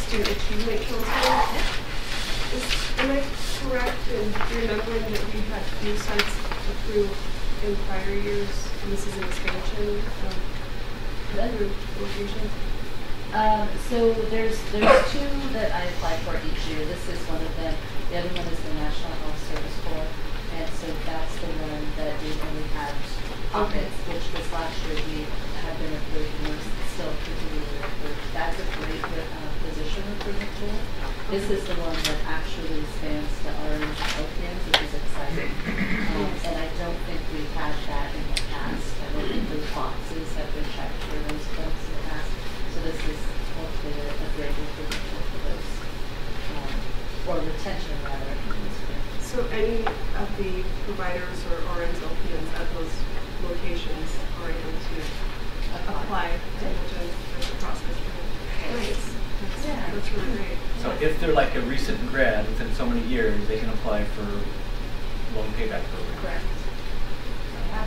Student Achievement Council. Am I correct in remembering that we had new sites approved in prior years, and this is an expansion of approved locations? So there's 2 that I apply for each year. This is one of them. The other one is the National Health Service Corps, and so that's the one that we only had audits, which was last year we have been approved and we're still continuing to approve. That's a great physician recruitment tool. This is the one that actually spans to RNs and LPNs, which is exciting. And I don't think we've had that in the past. I don't think those boxes have been checked for those folks in the past. So this is hopefully a great recruitment tool for those, or retention rather. So any of the providers or RNs, LPNs at those locations are able to apply to the process for nice. That's really great. So if they're like a recent grad within so many years, they can apply for loan payback program. Correct. Yeah.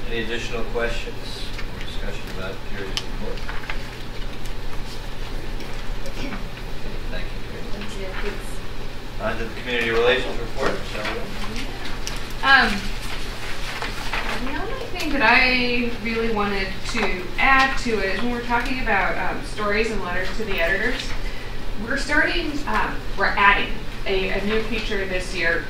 Any additional questions or discussion about Carrie's report? Thank you, Carrie. On to the Community Relations report, shall we? The only thing that I really wanted to add to it is when we're talking about stories and letters to the editors, we're adding a new feature this year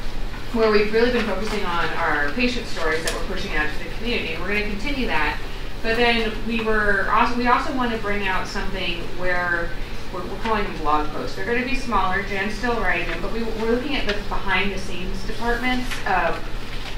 where we've really been focusing on our patient stories that we're pushing out to the community. We're going to continue that, but then we also want to bring out something where we're calling them blog posts. They're going to be smaller. Jen's still writing them, but we're looking at the behind the scenes departments of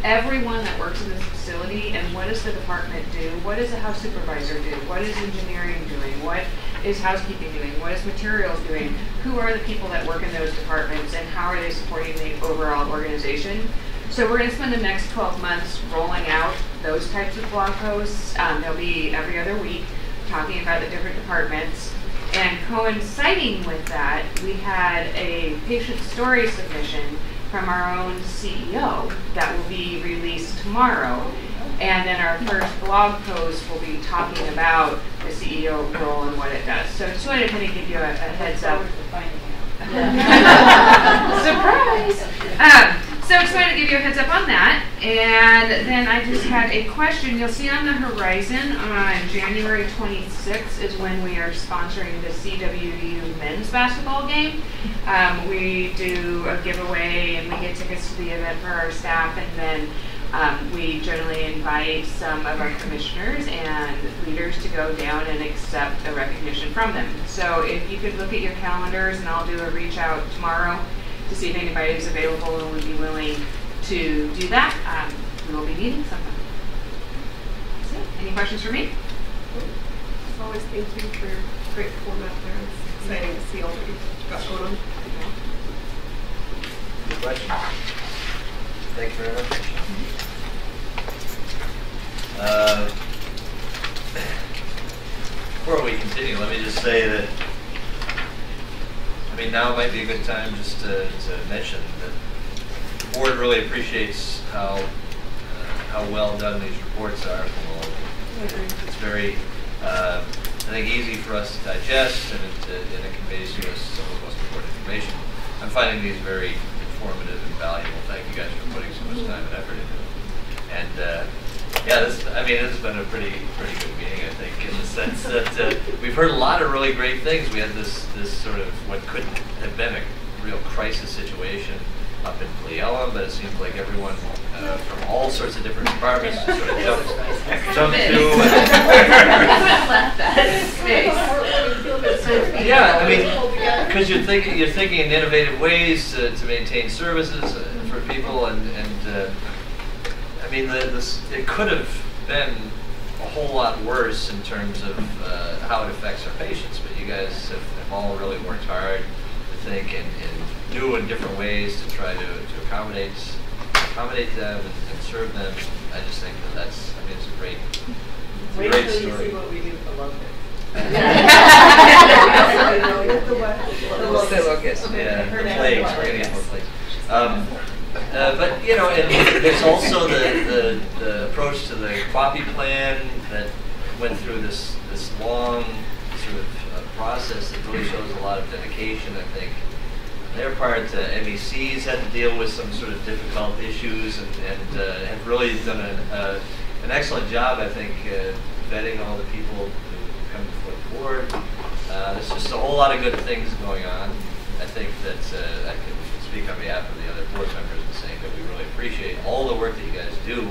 everyone that works in this facility and what does the department do, what does the house supervisor do, what is engineering doing, what is housekeeping doing, what is materials doing, who are the people that work in those departments, and how are they supporting the overall organization. So we're going to spend the next 12 months rolling out those types of blog posts. They'll be every other week talking about the different departments. And coinciding with that, we had a patient story submission from our own CEO that will be released tomorrow. And then our first blog post will be talking about the CEO role and what it does. So just wanted to kind of give you a heads up. Surprise! So I just wanted to give you a heads up on that. And then I just had a question. You'll see on the horizon on January 26th is when we are sponsoring the CWU men's basketball game. We do a giveaway and we get tickets to the event for our staff, and then we generally invite some of our commissioners and leaders to go down and accept a recognition from them. So if you could look at your calendars, and I'll do a reach out tomorrow to see if anybody is available and would be willing to do that. We will be meeting sometime. That's it. Any questions for me? As always, thank you for your great format there. It's exciting to see all that you've got going on. Good question. Thank you very much. Before we continue, let me just say that, I mean, now might be a good time just to mention that the board really appreciates how well done these reports are from all of them. It's very, I think, easy for us to digest, and it conveys to us some of the most important information. I'm finding these very informative and valuable. Thank you guys for putting so much time and effort into it. And yeah, this has been a pretty good meeting, I think, in the sense that we've heard a lot of really great things. We had this sort of what could have been a real crisis situation up in Pliella, but it seems like everyone from all sorts of different departments just sort of jumped to. Yeah, I mean, because you're thinking in innovative ways to maintain services for people, and I mean, it could have been a whole lot worse in terms of how it affects our patients, but you guys have all really worked hard to think in new and different ways to try to accommodate them and serve them. I just think that's, I mean, it's a great story. Wait till you see what we do for locals. Yeah, the plagues. We're gonna get more plagues. But you know, and there's also the approach to the QAPI plan that went through this long sort of process that really shows a lot of dedication. I think on their part, MECs had to deal with some sort of difficult issues and have really done an excellent job, I think, vetting all the people who come before the board. There's just a whole lot of good things going on. I think that I can speak on behalf of the other board members in saying that we really appreciate all the work that you guys do.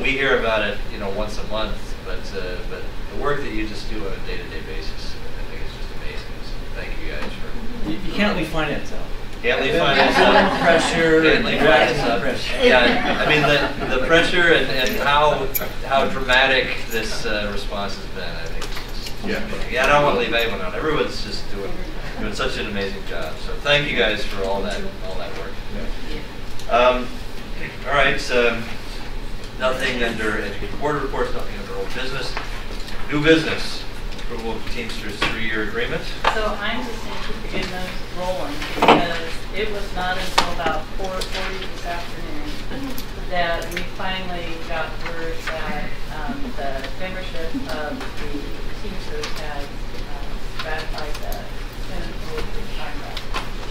We hear about it, you know, once a month, but the work that you just do on a day-to-day basis, I think it's just amazing. So thank you guys for. You can't leave finance out. Can't leave finance out. Pressure. Can't leave finance out. Yeah, I mean the pressure and how dramatic this response has been. I think. Yeah, I don't want to leave anyone out. Everyone's just doing such an amazing job. So thank you guys for all that work. All right, nothing under board reports, nothing under old business. New business, approval of Teamsters 3-year agreement. So I'm just going to keep the good notes rolling because it was not until about 4:40 this afternoon that we finally got word that the membership of the Teamsters had ratified the contract.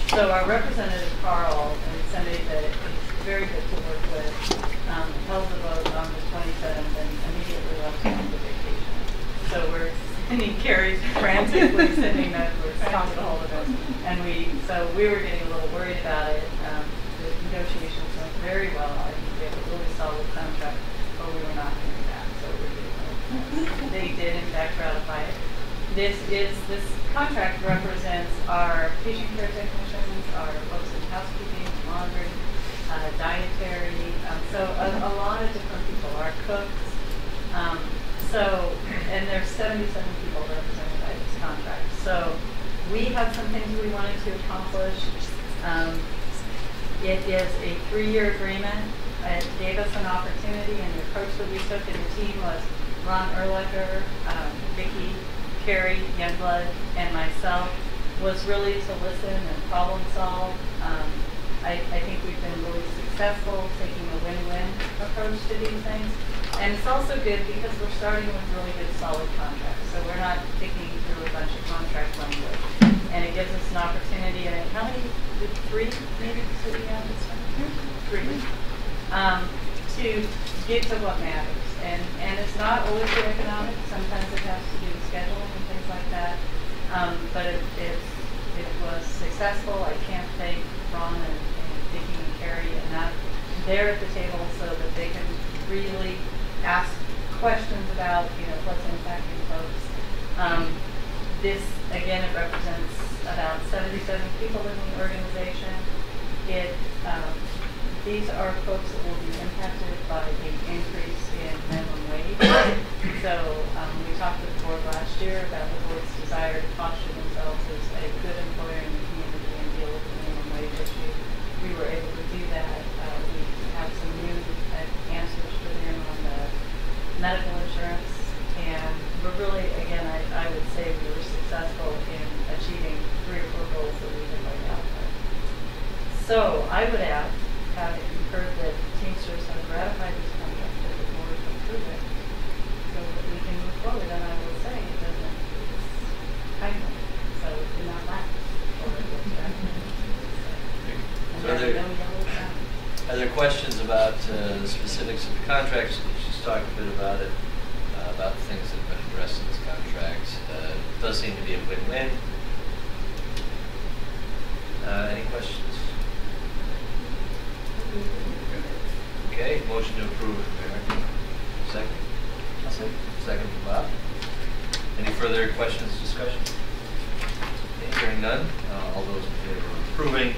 So our representative Carl, and somebody that is very good to work with, held the vote on the 27th and immediately left on the vacation. So we're sending Carrie frantically sending notes, we're trying to get a hold of it. And so we were getting a little worried about it. The negotiations went very well. I think we have a really solid contract, but we were not doing that. So we're getting they did in fact ratify it. This contract represents our patient care technicians, our folks in housekeeping, laundry, dietary, so a lot of different people, our cooks. And there's 77 people represented by this contract. So we have some things we wanted to accomplish. It is a 3-year agreement. It gave us an opportunity, and the approach that we took in the team was Ron Erlacher, Vicki, Carrie, Youngblood, and myself, was really to listen and problem solve. I think we've been really successful taking a win-win approach to these things. And it's also good because we're starting with really good solid contracts. So we're not picking through a bunch of contract language. And it gives us an opportunity, and how many, 3 maybe, so we have this one? 3. To get to what matters. And it's not always the economics. Sometimes it has to do with scheduling and things like that. But it was successful. I can't thank Ron and Vicki and Carrie enough. They're at the table so that they can really ask questions about, what's impacting folks. This, again, it represents about 77 people in the organization. These are folks that will be impacted by the increase in minimum wage. So we talked with the board last year about the board's desire to posture themselves as a good employer in the community and deal with the minimum wage issue. We were able to do that. We have some new answers for them on the medical insurance. And we're really, again, I would say we were successful in achieving 3 or 4 goals that we had laid out there. So I would ask, having heard that Teamsters have ratified this contract, that the board approve it so that we can move forward. And I will say it doesn't, it's timely, so it did not last for Are there questions about the specifics of the contracts? You just talked a bit about it, about the things that have been addressed in this contract. It does seem to be a win-win. Any questions? Okay, motion to approve. Second? Second from Bob. Any further questions, discussion? Okay, hearing none. All those in favor of approving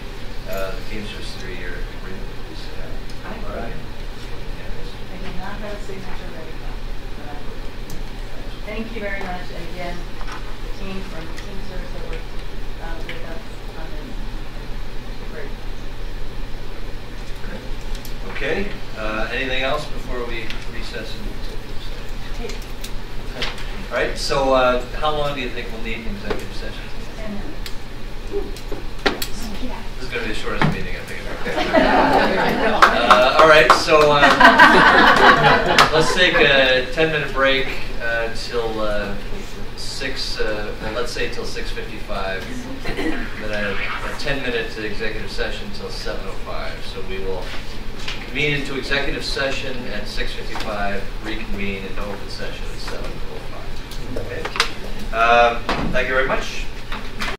the Teamsters 3-year agreement, please say aye. Aye. All right. I do not have a signature ready now, but I will. Thank you very much. And again, the team from Teamsters that worked with us on this. Great. Okay, anything else before we recess and move to executive session? All right, so how long do you think we'll need in executive session? 10 minutes. This is going to be the shortest meeting, I think. All right, so let's take a 10-minute break till 6, let's say till 6:55. Then a 10-minute executive session till 7:05. So we will convene into executive session at 6:55, reconvene into open session at 7:05. Okay. Thank you very much.